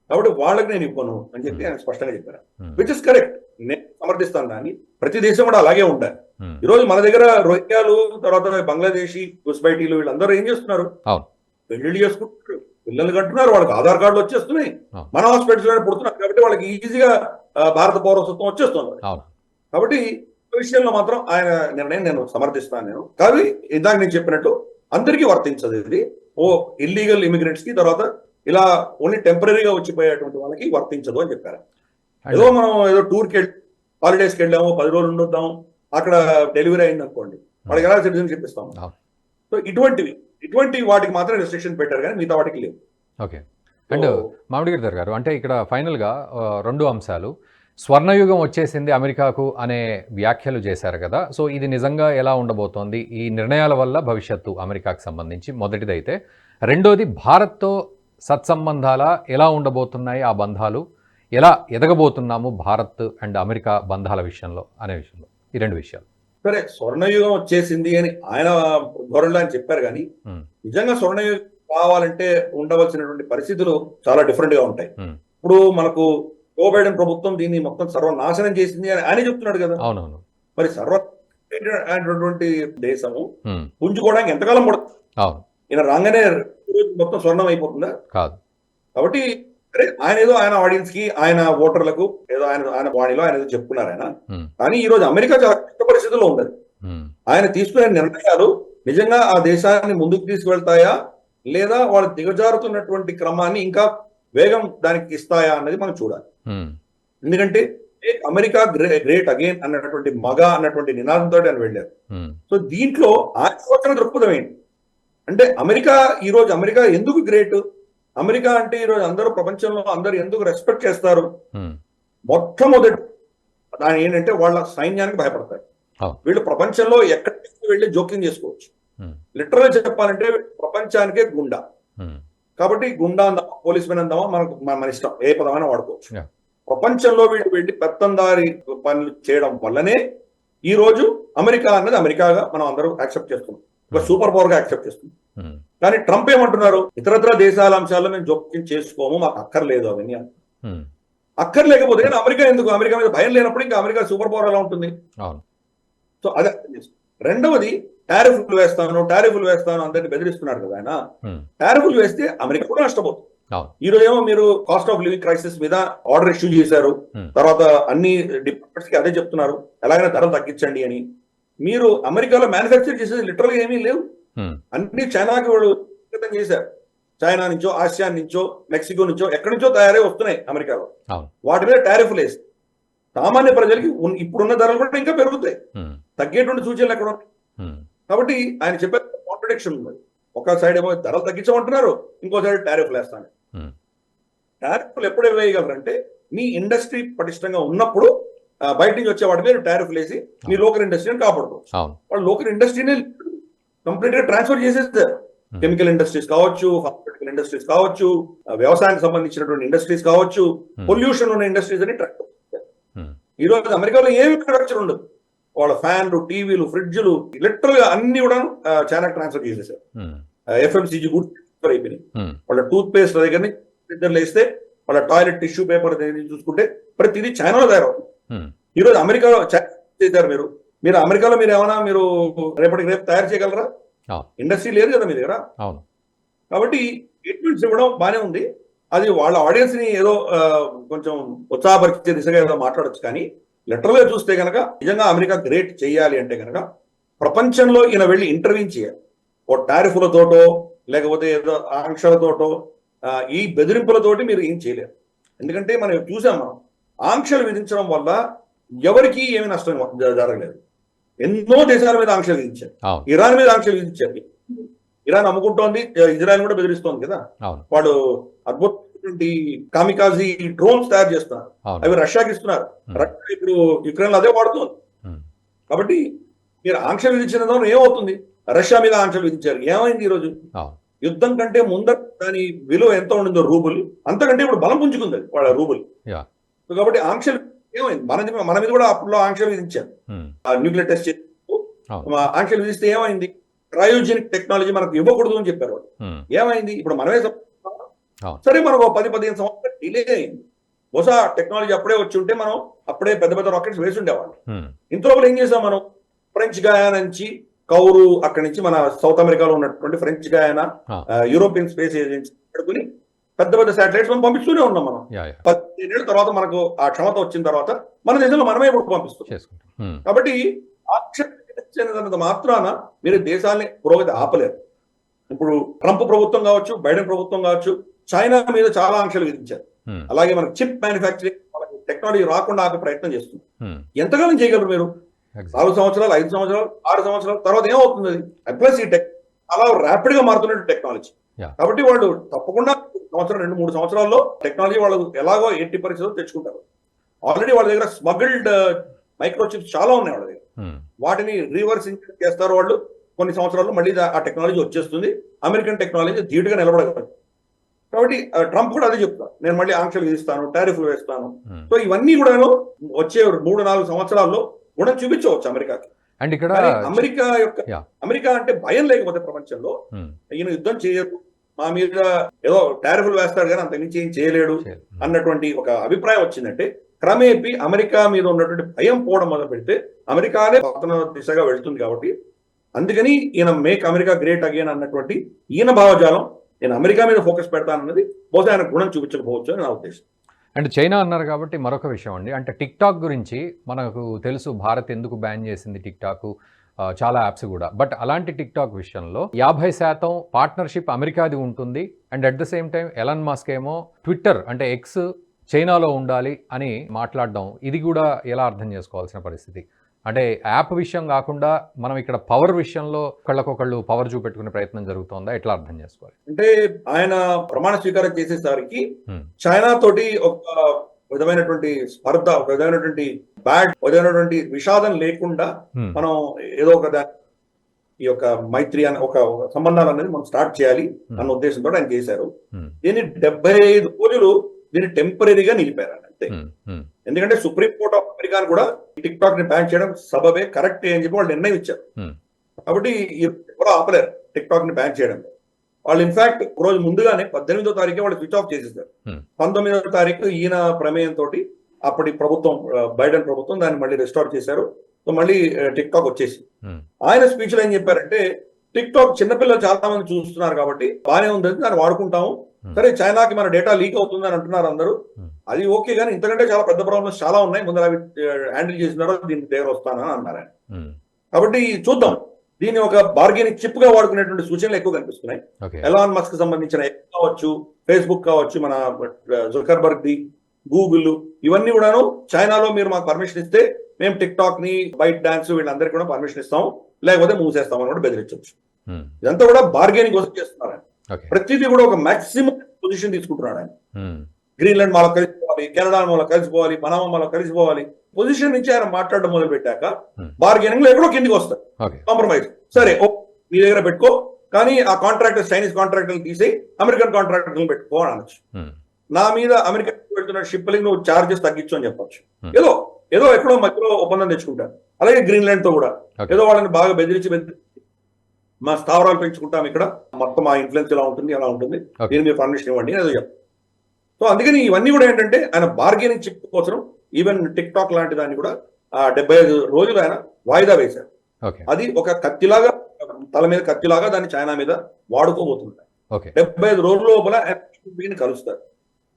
కాబట్టి వాళ్ళకి నేను ఇవ్వను అని చెప్పి ఆయన స్పష్టంగా చెప్పారు. విచ్ ఇస్ కరెక్ట్, నేను సమర్థిస్తాను దాన్ని. ప్రతి దేశం కూడా అలాగే ఉండాలి. ఈ రోజు మన దగ్గర రోహింగ్యాలు, తర్వాత బంగ్లాదేశీ గుస్బైటీలు, వీళ్ళందరూ ఏం చేస్తున్నారు? పెళ్లిళ్ళు చేసుకుంటున్నారు, పిల్లలు కంటున్నారు, వాళ్ళకి ఆధార్ కార్డులు వచ్చేస్తున్నాయి, మన హాస్పిటల్స్ లోనే పుడుతున్నారు. కాబట్టి వాళ్ళకి ఈజీగా భారత పౌరసత్వం వచ్చేస్తుంది. కాబట్టి విషయంలో మాత్రం ఆయన నిర్ణయం నేను సమర్థిస్తాను. నేను కానీ ఇందాక నేను చెప్పినట్టు అందరికీ వర్తించదు ఇది. ఇల్లీగల్ ఇమిగ్రెంట్స్ కి, తర్వాత ఇలా ఓన్లీ టెంపరీగా వచ్చిపోయేటువంటి వాళ్ళకి వర్తించదు అని చెప్పారు. ఏదో మనం ఏదో టూర్కి వెళ్ళి హాలిడేస్కి వెళ్ళాము, 10 రోజులు ఉండొద్దాము, అక్కడ డెలివరీ అయింది అనుకోండి, వాళ్ళకి ఎలా సిటిజన్షిప్ ఇస్తాము? సో ఇటువంటి వాటికి మాత్రం రెస్ట్రిక్షన్ పెట్టారు, కానీ మిగతా వాటికి లేవు. ఓకే. అండ్ మామిడిగిరి గారు, అంటే ఇక్కడ ఫైనల్గా 2 అంశాలు. స్వర్ణయుగం వచ్చేసింది అమెరికాకు అనే వ్యాఖ్యలు చేశారు కదా. సో ఇది నిజంగా ఎలా ఉండబోతోంది ఈ నిర్ణయాల వల్ల భవిష్యత్తు అమెరికాకు సంబంధించి? మొదటిదైతే. రెండోది, భారత్తో సత్సంబంధాల ఎలా ఉండబోతున్నాయి, ఆ బంధాలు ఎలా ఎదగబోతున్నాము భారత్ అండ్ అమెరికా బంధాల విషయంలో అనే విషయంలో, ఈ 2 విషయాలు. సరే, స్వర్ణయుగం వచ్చేసింది అని ఆయన ధోరణిలో ఆయన చెప్పారు, కానీ నిజంగా స్వర్ణయుగం కావాలంటే ఉండవలసినటువంటి పరిస్థితులు చాలా డిఫరెంట్ గా ఉంటాయి. ఇప్పుడు మనకు జో బైడెన్ ప్రభుత్వం దీన్ని మొత్తం సర్వనాశనం చేసింది అని ఆయన చెప్తున్నాడు కదా. అవునవును. మరి అయినటువంటి దేశము ఉమ్, పుంజుకోవడానికి ఎంతకాలం పడుతుంది? అవును. ఈయన రాగానే రోజు మొత్తం స్వర్ణం అయిపోతుందా? కాదు. కాబట్టి అరే ఆయన ఏదో ఆయన ఆడియన్స్ కి ఆయన ఓటర్లకు ఏదో ఆయన వాణిలో ఆయన ఏదో చెప్పుకున్నారు ఆయన. ఉమ్, కానీ ఈ రోజు అమెరికా చాలా కష్ట పరిస్థితుల్లో ఉంది. ఉమ్, ఆయన తీసుకునే నిర్ణయాలు నిజంగా ఆ దేశాన్ని ముందుకు తీసుకువెళ్తాయా లేదా వాళ్ళు దిగజారుతున్నటువంటి క్రమాన్ని ఇంకా వేగం దానికి ఇస్తాయా అన్నది మనం చూడాలి. ఉమ్, ఎందుకంటే అమెరికా గ్రేట్ అగైన్ అన్నటువంటి అన్నటువంటి నినాదంతో ఆయన వెళ్ళారు. ఉమ్, సో దీంట్లో ఆలోచన దృక్పథం ఏంటి అంటే అమెరికా ఎందుకు గ్రేట్? అమెరికా అంటే ఈరోజు అందరూ ప్రపంచంలో అందరూ ఎందుకు రెస్పెక్ట్ చేస్తారు? ఉమ్, మొట్టమొదటి దాని ఏంటంటే వాళ్ళ సైన్యానికి భయపడతారు. అవును. వీళ్ళు ప్రపంచంలో ఎక్కడికి వెళ్ళి జోక్యం చేసుకోవచ్చు. ఉమ్, లిటరల్ చెప్పాలంటే ప్రపంచానికే గుండా. ఉమ్, కాబట్టి గుండా అందామా పోలీస్ మెన్ అందామా మన ఇష్టం, ఏ పదమైనా వాడుకోవచ్చు. Yeah. ప్రపంచంలో వీళ్ళు వెళ్ళి పెత్తందారి పనులు చేయడం వల్లనే ఈ రోజు అమెరికా అన్నది అమెరికాగా మనం అందరూ యాక్సెప్ట్ చేస్తున్నాం, ఒక సూపర్ పవర్ గా యాక్సెప్ట్ చేస్తున్నాం. ఉమ్, కానీ ట్రంప్ ఏమంటున్నారు? ఇతరత్ర దేశాల అంశాల్లో మేము జోక్యం చేసుకోము, మాకు అక్కర్లేదు అవన్నీ. ఉమ్, అక్కర్లేకపోతే కానీ అమెరికా ఎందుకు? అమెరికా మీద భయం లేనప్పుడు ఇంకా అమెరికా సూపర్ పవర్ ఎలా ఉంటుంది? అవును. సో అదే అర్థం చేసుకో. రెండవది టారిఫ్లు వేస్తాను అందరిని బెదిరిస్తున్నారు కదా ఆయన. ఉమ్, టారిఫ్లు వేస్తే అమెరికా కూడా నష్టపోతుంది. అవును. ఈ రోజు ఏమో మీరు కాస్ట్ ఆఫ్ లివింగ్ క్రైసిస్ మీద ఆర్డర్ ఇష్యూ చేశారు. తర్వాత అన్ని డిపార్ట్మెంట్స్ కి అదే చెప్తున్నారు, ఎలాగైనా ధరలు తగ్గించండి అని. మీరు అమెరికాలో మ్యానుఫ్యాక్చర్ చేసేది లిటరల్ గా ఏమీ లేవు. ఉమ్, అన్ని చైనాకి వాళ్ళు చేశారు. చైనా నుంచో, ఆసియా నుంచో, మెక్సికో నుంచో, ఎక్కడి నుంచో తయారై వస్తున్నాయి అమెరికాలో. అవును. వాటి మీద టారిఫ్లు వేసి సామాన్య ప్రజలకి ఇప్పుడున్న ధరలు కూడా ఇంకా పెరుగుతాయి. ఉమ్, తగ్గేటువంటి సూచనలు ఎక్కడ ఉన్నాయి? ఉమ్, కాబట్టి ఆయన చెప్పే కాంట్రడిక్షన్ ఉంది. ఒక సైడ్ ఏమో ధరలు తగ్గించమంటున్నారు, ఇంకో సైడ్ టారిఫ్లు వేస్తాను. ఉమ్, టారిఫ్లు ఎప్పుడు వేయగలరంటే మీ ఇండస్ట్రీ పటిష్టంగా ఉన్నప్పుడు బయట నుంచి వచ్చే వాటి మీద టారిఫ్లు వేసి మీ లోకల్ ఇండస్ట్రీని కాపాడుకోవచ్చు. అవును. వాళ్ళు లోకల్ ఇండస్ట్రీని కంప్లీట్ గా ట్రాన్స్ఫర్ చేసేస్తారు. కెమికల్ ఇండస్ట్రీస్ కావచ్చు, ఫార్మాస్యూటికల్ ఇండస్ట్రీస్ కావచ్చు, వ్యవసాయానికి సంబంధించినటువంటి ఇండస్ట్రీస్ కావచ్చు, పొల్యూషన్ ఉన్న ఇండస్ట్రీస్ అని ట్రాక్ చేస్తారు. ఉమ్, ఈ రోజు అమెరికాలో ఏమి ప్రొడక్షన్ ఉండదు. వాళ్ళ ఫ్యాన్లు, టీవీలు, ఫ్రిడ్జ్లు లిటరల్ గా అన్ని కూడా చైనాకి ట్రాన్స్ఫర్ చేసేసారు. ఉమ్, ఎఫ్ఎంసీజీ కూడా అయిపోయినాయి. ఉమ్, వాళ్ళ టూత్ పేస్ట్ దగ్గర నుంచి ఫ్రిడ్జర్లు వేస్తే వాళ్ళ టాయిలెట్ టిష్యూ పేపర్ దగ్గర చూసుకుంటే ప్రతిదీ చైనాలో తయారవుతుంది. ఉమ్, ఈ రోజు అమెరికాలో చేశారు. మీరు అమెరికాలో మీరు ఏమైనా మీరు రేపటికి రేపు తయారు చేయగలరా? అవును. ఇండస్ట్రీ లేదు కదా మీ దగ్గర. అవును. కాబట్టి ట్రీట్మెంట్స్ ఇవ్వడం బానే ఉంది. అది వాళ్ళ ఆడియన్స్ ని ఏదో కొంచెం ఉత్సాహపరిచే దిశగా ఏదో మాట్లాడొచ్చు. కానీ లిటరల్ గా చూస్తే కనుక నిజంగా అమెరికా గ్రేట్ చేయాలి అంటే కనుక ప్రపంచంలో ఈయన వెళ్ళి ఇంటర్వ్యూ చేయాలి. ఓ టారిఫ్లతోటో లేకపోతే ఏదో ఆంక్షలతోటో ఈ బెదిరింపులతోటి మీరు ఏం చేయలేరు. ఎందుకంటే మనం చూసాం, మనం ఆంక్షలు విధించడం వల్ల ఎవరికి ఏమి నష్టం జరగలేదు. ఎన్నో దేశాల మీద ఆంక్షలు విధించారు. ఇరాన్ మీద ఆంక్షలు విధించారు. ఇరాన్ అమ్ముకుంటోంది, ఇజ్రాయెల్ కూడా బెదిరిస్తోంది కదా. వాడు అద్భుతమైనటువంటి కామికాజీ డ్రోన్స్ తయారు చేస్తున్నారు, అవి రష్యాకి ఇస్తున్నారు. రష్యా ఇప్పుడు యుక్రెయిన్ అదే వాడుతోంది. కాబట్టి మీరు ఆంక్షలు విధించిన దాని ఏమవుతుంది? రష్యా మీద ఆంక్షలు విధించారు, ఏమైంది? ఈరోజు యుద్ధం కంటే ముందర దాని విలువ ఎంత ఉండిందో రూబుల్, అంతకంటే ఇప్పుడు బలం పుంజుకుంది వాళ్ళ రూబుల్. కాబట్టి ఆంక్షలు ఏమైంది? మన మీద కూడా అప్పుడు ఆంక్షలు విధించారు. న్యూక్లియర్ టెస్ట్ చేసి ఆంక్షలు విధిస్తే ఏమైంది? క్రయోజెనిక్ టెక్నాలజీ మనకు ఇవ్వకూడదు అని చెప్పారు వాళ్ళు. ఏమైంది? ఇప్పుడు మనమే సరే మనకు 10-15 సంవత్సరాలు డిలే అయింది. బహుశా టెక్నాలజీ అప్పుడే వచ్చి ఉంటే మనం అప్పుడే పెద్ద పెద్ద రాకెట్స్ వేసి ఉండేవాళ్ళు. ఇంతలోపల ఏం చేసాం మనం? ఫ్రెంచ్ గయానా నుంచి కౌరు, అక్కడి నుంచి మన సౌత్ అమెరికాలో ఉన్నటువంటి French Guyana, European space agency పడుకుని పెద్ద పెద్ద శాటిలైట్స్ మనం పంపిస్తూనే ఉన్నాం. మనం 15 ఏళ్ళ తర్వాత మనకు ఆ క్షమత వచ్చిన తర్వాత మన దేశంలో మనమే ఇప్పుడు పంపిస్తాం. కాబట్టి ఆక్షేపించినంత మాత్రాన మీరు దేశాన్ని పురోగతి ఆపలేరు. ఇప్పుడు ట్రంప్ ప్రభుత్వం కావచ్చు, బైడెన్ ప్రభుత్వం కావచ్చు, చైనా మీద చాలా ఆంక్షలు విధించారు. అలాగే మనకు చిప్ మ్యానుఫ్యాక్చరింగ్ టెక్నాలజీ రాకుండా ఆపే ప్రయత్నం చేస్తుంది. ఎంతకాలం చేయగలరు మీరు? 4 సంవత్సరాలు, 5 సంవత్సరాలు, 6 సంవత్సరాల తర్వాత ఏమవుతుంది? ప్లస్ ఈ చాలా ర్యాపిడ్ గా మారుతున్న టెక్నాలజీ. కాబట్టి వాళ్ళు తప్పకుండా 2-3 సంవత్సరాల్లో టెక్నాలజీ వాళ్ళు ఎలాగో 80% తెచ్చుకుంటారు. ఆల్రెడీ వాళ్ళ దగ్గర స్మగిల్డ్ మైక్రో చిప్స్ చాలా ఉన్నాయి వాళ్ళ దగ్గర. వాటిని రివర్స్ ఇంజనీర్ చేస్తారు వాళ్ళు. కొన్ని సంవత్సరాల్లో మళ్ళీ ఆ టెక్నాలజీ వచ్చేస్తుంది. అమెరికన్ టెక్నాలజీ ధీటుగా నిలబడగలదు. కాబట్టి ట్రంప్ కూడా అదే చెప్తారు, నేను మళ్ళీ ఆంక్షలు విధిస్తాను, టారిఫ్లు వేస్తాను. సో ఇవన్నీ కూడా వచ్చే 3-4 సంవత్సరాల్లో గుణం చూపించవచ్చు అమెరికాకి. అండ్ ఇక్కడ అమెరికా అంటే భయం లేకపోతే ప్రపంచంలో ఈయన యుద్ధం చేయరు, మా మీద ఏదో టారిఫ్లు వేస్తాడు కానీ అంత మించి ఏం చేయలేడు అన్నటువంటి ఒక అభిప్రాయం వచ్చిందంటే క్రమేపీ అమెరికా మీద ఉన్నటువంటి భయం పోవడం మొదలు పెడితే అమెరికానే పతన దిశగా వెళ్తుంది కాబట్టి అందుకని ఈయన మేక్ అమెరికా గ్రేట్ అగైన్ అన్నటువంటి ఈయన భావజాలం నేను అమెరికా మీద ఫోకస్ పెడతానన్నది బహుశా ఆయన గుణం చూపించకపోవచ్చు అని నా ఉద్దేశం. అండ్ చైనా అన్నారు కాబట్టి మరొక విషయం అండి, అంటే టిక్ టాక్ గురించి మనకు తెలుసు భారత్ ఎందుకు బ్యాన్ చేసింది టిక్ టాక్, చాలా యాప్స్ కూడా. బట్ అలాంటి టిక్ టాక్ విషయంలో 50% పార్ట్నర్షిప్ అమెరికాది ఉంటుంది. And at the same time Elon Musk ఏమో ట్విట్టర్ అంటే ఎక్స్ చైనాలో ఉండాలి అని మాట్లాడడం, ఇది కూడా ఎలా అర్థం చేసుకోవాల్సిన పరిస్థితి? అంటే యాప్ విషయం కాకుండా మనం ఇక్కడ పవర్ విషయంలో ఒకళ్ళకొకళ్ళు పవర్ చూపెట్టుకునే ప్రయత్నం జరుగుతుందా, ఎట్లా అర్థం చేసుకోవాలి? అంటే ఆయన ప్రమాణ స్వీకారం చేసేసరికి చైనా తోటి ఒక విధమైనటువంటి స్పర్ధ, ఒక విధమైనటువంటి విధమైనటువంటి విషాదం లేకుండా మనం ఏదో ఒక ఈ యొక్క మైత్రి అని ఒక సంబంధాలు అనేది మనం స్టార్ట్ చేయాలి అన్న ఉద్దేశంతో ఆయన చేశారు. దీన్ని 75 రోజులు దీన్ని టెంపరీగా నిలిపారు అంతే. ఎందుకంటే సుప్రీంకోర్టు ఆఫ్ అమెరికా కూడా టిక్ టాక్ ని బ్యాన్ చేయడం సబబే, కరెక్ట్ అని చెప్పి వాళ్ళు నిర్ణయం ఇచ్చారు. కాబట్టి ఎవరు ఆపలేరు టిక్ టాక్ ని బ్యాన్ చేయడం. వాళ్ళు ఇన్ఫాక్ట్ ఒక రోజు ముందుగానే 18వ తారీఖు వాళ్ళు స్విచ్ ఆఫ్ చేసేసారు. 19వ తారీఖు ఈయన ప్రమేయంతో అప్పటి ప్రభుత్వం, బైడెన్ ప్రభుత్వం దాన్ని మళ్ళీ రెస్టార్ చేశారు. సో మళ్ళీ టిక్ టాక్ వచ్చేసి ఆయన స్పీచ్ లో ఏం చెప్పారంటే, టిక్ టాక్ చిన్నపిల్లలు చాలా మంది చూస్తున్నారు కాబట్టి బాగానే ఉంది, దాన్ని వాడుకుంటాము. సరే చైనాకి మన డేటా లీక్ అవుతుంది అని అంటున్నారు అందరూ, అది ఓకే, కానీ ఇంతకంటే చాలా పెద్ద ప్రాబ్లమ్స్ చాలా ఉన్నాయి, ముందు అవి హ్యాండిల్ చేసినారో దీనికి దగ్గర వస్తానని అన్నారు ఆయన. కాబట్టి చూద్దాం, దీన్ని ఒక బార్గెనింగ్ చిప్ గా వాడుకునేటువంటి సూచనలు ఎక్కువ కనిపిస్తున్నాయి. ఎలాన్ మస్క్ సంబంధించిన ఎక్స్ కావచ్చు, ఫేస్బుక్ కావచ్చు, మన జుకర్బర్గ్ ది, గూగుల్, ఇవన్నీ కూడాను చైనాలో మీరు మాకు పర్మిషన్ ఇస్తే మేము టిక్ టాక్ ని, బైట్ డాన్స్ వీళ్ళందరికీ కూడా పర్మిషన్ ఇస్తాం, లేకపోతే మూసేస్తాం అని కూడా బెదిరించవచ్చు. ఇదంతా కూడా బార్గెనింగ్ కోసం చేస్తున్నారు ఆయన. ప్రతిదీ కూడా ఒక మాక్సిమం పొజిషన్ తీసుకుంటున్నాడు ఆయన. గ్రీన్లాండ్ మాలో కలిసిపోవాలి, కెనడా మాలో కలిసిపోవాలి, పనామా మాలో కలిసిపోవాలి, పొజిషన్ నుంచి ఆయన మాట్లాడడం మొదలు పెట్టాక బార్గెనింగ్ లో ఎక్కడో కిందికి వస్తారు, కాంప్రమైజ్. సరే మీ దగ్గర పెట్టుకో, కానీ ఆ కాంట్రాక్టర్స్, చైనీస్ కాంట్రాక్టర్లు తీసి అమెరికన్ కాంట్రాక్టర్లు పెట్టుకో అని అనొచ్చు. నా మీద అమెరికా పెడుతున్న షిప్లింగ్ నువ్వు చార్జెస్ తగ్గించు అని చెప్పొచ్చు. ఏదో ఎక్కడో మధ్యలో ఒప్పందం తెచ్చుకుంటారు. అలాగే గ్రీన్లాండ్ తో కూడా ఏదో వాళ్ళని బాగా బెదిరించి మా స్థావరాలు పెంచుకుంటాం, ఇక్కడ మొత్తం మా ఇన్ఫ్లుయెన్స్ ఎలా ఉంటుంది, ఎలా ఉంటుంది, దీని మీద పర్మిషన్ ఇవ్వండి ఏదో చెప్తాం. సో అందుకని ఇవన్నీ కూడా ఏంటంటే ఆయన బార్గెనింగ్ చిప్ కోసం ఈవెన్ టిక్ టాక్ లాంటి దాన్ని కూడా 75 రోజులు ఆయన వాయిదా వేశారు. అది ఒక కత్తిలాగా, తల మీద కత్తిలాగా దాన్ని చైనా మీద వాడుకోబోతున్నారు. 75 రోజుల లోపల కలుస్తారు.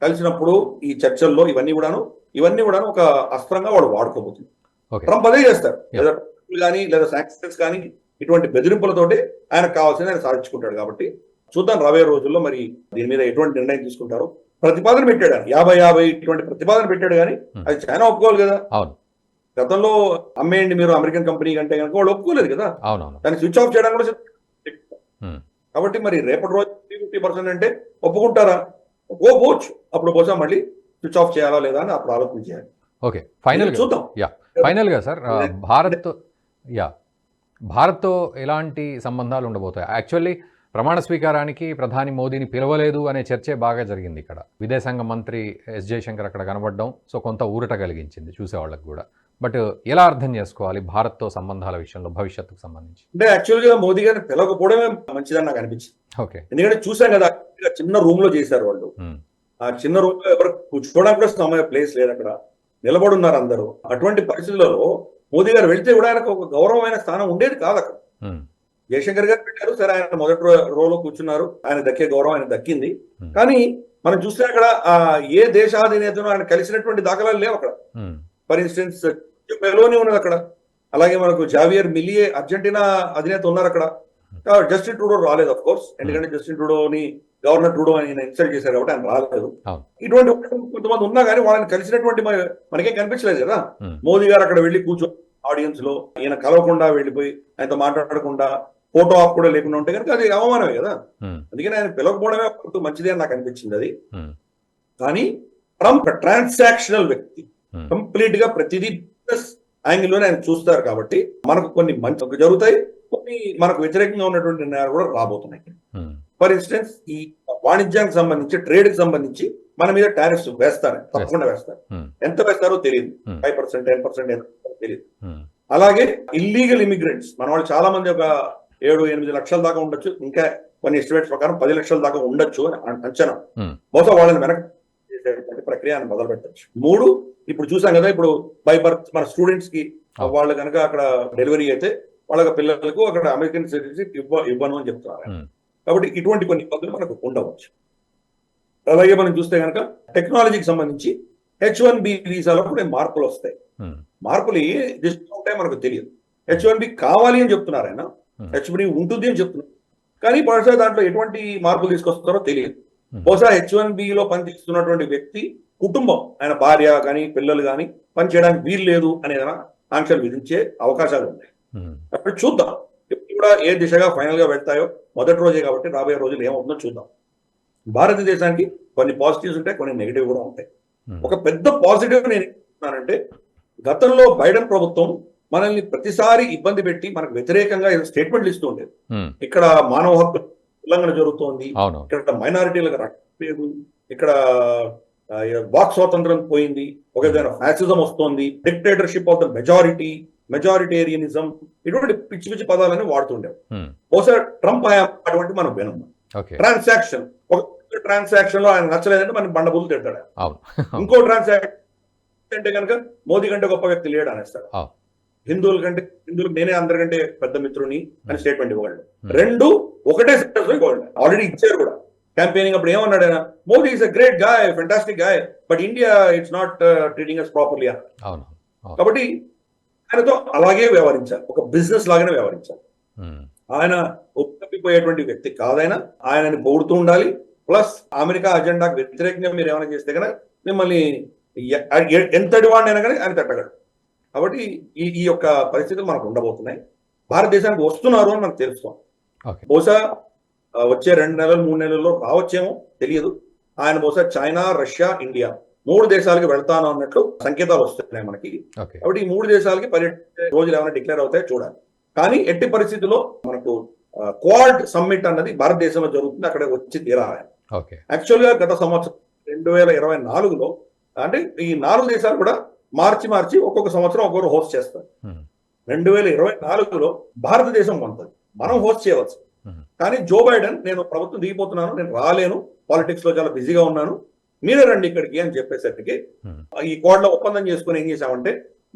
కలిసినప్పుడు ఈ చర్చల్లో ఇవన్నీ కూడాను ఒక అస్త్రంగా వాడు వాడుకోబోతుంది. ట్రంప్ అదే చేస్తారు, లేదా శాంక్షన్స్ కానీ ఇటువంటి బెదిరింపులతోటి ఆయనకు కావాల్సింది ఆయన సాధించుకుంటాడు. కాబట్టి చూద్దాం రాబోయే రోజుల్లో మరి దీని మీద ఎటువంటి నిర్ణయం తీసుకుంటారో. ప్రతిపాదన పెట్టాడు ఆయన 50-50 ఇటువంటి ప్రతిపాదన పెట్టాడు, కానీ అది చైనా ఒప్పుకోవాలి కదా. గతంలో అమ్మేయండి మీరు అమెరికన్ కంపెనీ కంటే కనుక వాళ్ళు ఒప్పుకోలేదు కదా, దాన్ని స్విచ్ ఆఫ్ చేయడం కూడా. కాబట్టి మరి రేపటి రోజు 50% అంటే ఒప్పుకుంటారా? ఒప్పుకోవచ్చు. అప్పుడు బహుశా మళ్ళీ స్విచ్ ఆఫ్ చేయాలా లేదా అని అప్పుడు ఆలోచన చేయాలి. ఓకే, ఫైనల్ చూద్దాం. ఫైనల్గా సార్, భారత్తో ఎలాంటి సంబంధాలు ఉండబోతాయి? యాక్చువల్లీ ప్రమాణ స్వీకారానికి ప్రధాని మోదీని పిలవలేదు అనే చర్చే బాగా జరిగింది ఇక్కడ. విదేశాంగ మంత్రి ఎస్ జయశంకర్ అక్కడ కనబడడం సో కొంత ఊరట కలిగించింది చూసేవాళ్ళకి కూడా. బట్ ఎలా అర్థం చేసుకోవాలి భారత్తో సంబంధాల విషయంలో భవిష్యత్తుకు సంబంధించి? అంటే యాక్చువల్గా మోదీ గారిని పిలవకపోవడమే మంచిదని నాకు అనిపించింది. ఓకే, ఎందుకంటే చూసాం కదా, చిన్న రూమ్ లో చేశారు వాళ్ళు. ఆ చిన్న రూమ్ లో ఎవరు కూర్చోవడానికి కూడా సమయ ప్లేస్ లేదు, అక్కడ నిలబడున్నారు అందరూ. అటువంటి పరిస్థితులలో మోదీ గారు వెళ్తే కూడా ఆయనకు ఒక గౌరవమైన స్థానం ఉండేది కాదు అక్కడ. జయశంకర్ గారు పెట్టారు, సరే ఆయన మొదటి రోలో కూర్చున్నారు, ఆయన దక్కే గౌరవం ఆయన దక్కింది. కానీ మనం చూస్తే అక్కడ ఏ దేశాధినేతను ఆయన కలిసినటువంటి దాఖలాలు లేవు అక్కడ. ఫర్ ఇన్స్టెన్స్ మెలోని ఉన్నది అక్కడ, అలాగే మనకు జావియర్ మిలియే అర్జెంటీనా అధినేత ఉన్నారు అక్కడ. జస్టిన్ ట్రూడో రాలేదు అఫ్ కోర్స్, ఎందుకంటే జస్టిన్ ట్రూడోని గవర్నర్ ట్రూడో ఆయన ఇన్సల్ట్ చేశారు కాబట్టి ఆయన రాలేదు. ఇటువంటి కొంతమంది ఉన్నా కానీ వాళ్ళని కలిసినటువంటి మనకేం కనిపించలేదు కదా. మోదీ గారు అక్కడ వెళ్ళి కూర్చో ఆడియన్స్ లో ఈయన కలవకుండా వెళ్ళిపోయి ఆయనతో మాట్లాడకుండా ఫోటో ఆఫ్ కూడా లేకుండా ఉంటే కనుక అది అవమానమే కదా. అందుకని ఆయన పిలవకపోవడమే మంచిదే అని నాకు అనిపించింది అది. కానీ ట్రంప్ ట్రాన్సాక్షనల్ వ్యక్తి, కంప్లీట్ గా ప్రతిదీ బిజినెస్ యాంగిల్ లోనే ఆయన చూస్తారు కాబట్టి మనకు కొన్ని మంచి జరుగుతాయి, కొన్ని మనకు వ్యతిరేకంగా ఉన్నటువంటి నిర్ణయాలు కూడా రాబోతున్నాయి. ఫర్ ఇన్స్టెన్స్ ఈ వాణిజ్యానికి సంబంధించి, ట్రేడ్ కి సంబంధించి మన మీద టారిఫ్స్ వేస్తారు, తప్పకుండా వేస్తారు. ఎంత వేస్తారో తెలియదు, 5%, 10% ఎంత తెలియదు. అలాగే ఇల్లీగల్ ఇమిగ్రెంట్స్ మన వాళ్ళు చాలా మంది, ఒక 7-8 లక్షల దాకా ఉండొచ్చు, ఇంకా కొన్ని ఎస్టిమేట్స్ ప్రకారం 10 లక్షల దాకా ఉండొచ్చు అని అంచనా. Hmm. బహుశా వాళ్ళని వెనక్కి చేసేటువంటి ప్రక్రియను మొదలు పెట్టచ్చు. 3, ఇప్పుడు చూసాం కదా, ఇప్పుడు బై బర్త్ మన స్టూడెంట్స్ కి వాళ్ళు కనుక అక్కడ డెలివరీ అయితే వాళ్ళ పిల్లలకు అక్కడ అమెరికన్ సిటిజన్షిప్ ఇవ్వను అని చెప్తున్నారు. కాబట్టి ఇటువంటి కొన్ని ఇబ్బందులు మనకు ఉండవచ్చు. అలాగే మనం చూస్తే కనుక టెక్నాలజీకి సంబంధించి H1B వీసాలో కూడా మార్పులు వస్తాయి. మార్పులు ఏ దిశలో ఉంటాయో మనకు తెలియదు. H1B కావాలి అని చెప్తున్నారు ఆయన, H1B ఉంటుంది అని చెప్తున్నారు, కానీ బహుశా దాంట్లో ఎటువంటి మార్పులు తీసుకొస్తారో తెలియదు. బహుశా H1B లో పనిచేస్తున్నటువంటి వ్యక్తి కుటుంబం, ఆయన భార్య కానీ పిల్లలు కానీ పని చేయడానికి వీలు లేదు అనే ఆంక్షలు విధించే అవకాశాలు ఉన్నాయి. అప్పుడు చూద్దాం ఇప్పుడు కూడా ఏ దిశగా ఫైనల్ గా వెళ్తాయో. మొదటి రోజే కాబట్టి రాబోయే రోజులు ఏమవుతుందో చూద్దాం. భారతదేశానికి కొన్ని పాజిటివ్స్ ఉంటాయి, కొన్ని నెగిటివ్ కూడా ఉంటాయి. ఒక పెద్ద పాజిటివ్ నేను చెప్తున్నానంటే, గతంలో బైడెన్ ప్రభుత్వం మనల్ని ప్రతిసారి ఇబ్బంది పెట్టి మనకు వ్యతిరేకంగా స్టేట్మెంట్లు ఇస్తూ ఉండేది. ఇక్కడ మానవ హక్కు ఉల్లంఘన జరుగుతోంది, ఇక్కడ మైనారిటీలకు రక్షణ లేదు, ఇక్కడ వాక్ స్వాతంత్రం పోయింది, ఒక విధమైన ఫ్యాసిజం వస్తోంది, డిక్టేటర్షిప్ ఆఫ్ ద మెజారిటేరియనిజం, ఇటువంటి పిచ్చి పిచ్చి పదాలని వాడుతుండేవి. బహుశా ట్రంప్ అటువంటి మనం వినం. ట్రాన్సాక్షన్, ఒక ట్రాన్సాక్షన్ లో ఆయన నచ్చలేదంటే మనం బండబూలు తింటాడు. ఇంకో ట్రాన్సాక్షన్ అంటే కనుక మోదీ కంటే గొప్ప వ్యక్తి లేడు అనేస్తాడు. హిందువులకు నేనే అందరికంటే పెద్ద మిత్రుని అని స్టేట్మెంట్ ఇవ్వగలడు. 2 ఒకటే సెంటెన్స్ లో ఇవ్వగలడు. ఆల్రెడీ ఇచ్చారు కూడా క్యాంపెయినింగ్ అప్పుడు. ఏమన్నాడు ఆయన? Modi is a great guy, fantastic guy, but India it's not treating us properly అన్నారు. కాబట్టి ఆయనతో అలాగే వ్యవహరించాలి, ఒక బిజినెస్ లాగానే వ్యవహరించాలి. ఆయన ఒప్పిపోయేటువంటి వ్యక్తి కాదైనా ఆయనని పొగుడుతూ ఉండాలి. ప్లస్ అమెరికా అజెండాకు వ్యతిరేకంగా మీరు ఏమైనా చేస్తే కనుక మిమ్మల్ని ఎంతటి వాడినైనా కానీ ఆయన తట్టగలడు. కాబట్టి ఈ యొక్క పరిస్థితులు మనకు ఉండబోతున్నాయి. భారతదేశానికి వస్తున్నారు అని మనకు తెలుస్తాం. బహుశా వచ్చే 2 నెలలు 3 నెలల్లో రావచ్చేమో తెలియదు. ఆయన బహుశా చైనా, రష్యా, ఇండియా 3 దేశాలకి వెళ్తాను అన్నట్లు సంకేతాలు వస్తున్నాయి మనకి. కాబట్టి ఈ 3 దేశాలకి పర్యటన రోజులు ఏమైనా డిక్లేర్ అవుతాయో చూడాలి. కానీ ఎట్టి పరిస్థితుల్లో మనకు క్వాడ్ సమ్మిట్ అన్నది భారతదేశంలో జరుగుతుంది, అక్కడ వచ్చి తీరాలి. యాక్చువల్ గా గత సంవత్సరం 2024లో, అంటే ఈ 4 దేశాలు కూడా మార్చి ఒక్కొక్క సంవత్సరం ఒక్కొక్కరు హోస్ట్ చేస్తారు. 2024లో భారతదేశం వంతది మనం హోస్ట్ చేయవచ్చు. కానీ జో బైడెన్, నేను ప్రభుత్వం దిగిపోతున్నాను, నేను రాలేను, పాలిటిక్స్ లో చాలా బిజీగా ఉన్నాను, మీరే రండి ఇక్కడికి అని చెప్పేసరికి ఈ కోడ్లో ఒప్పందం చేసుకుని ఏం చేశామంటే,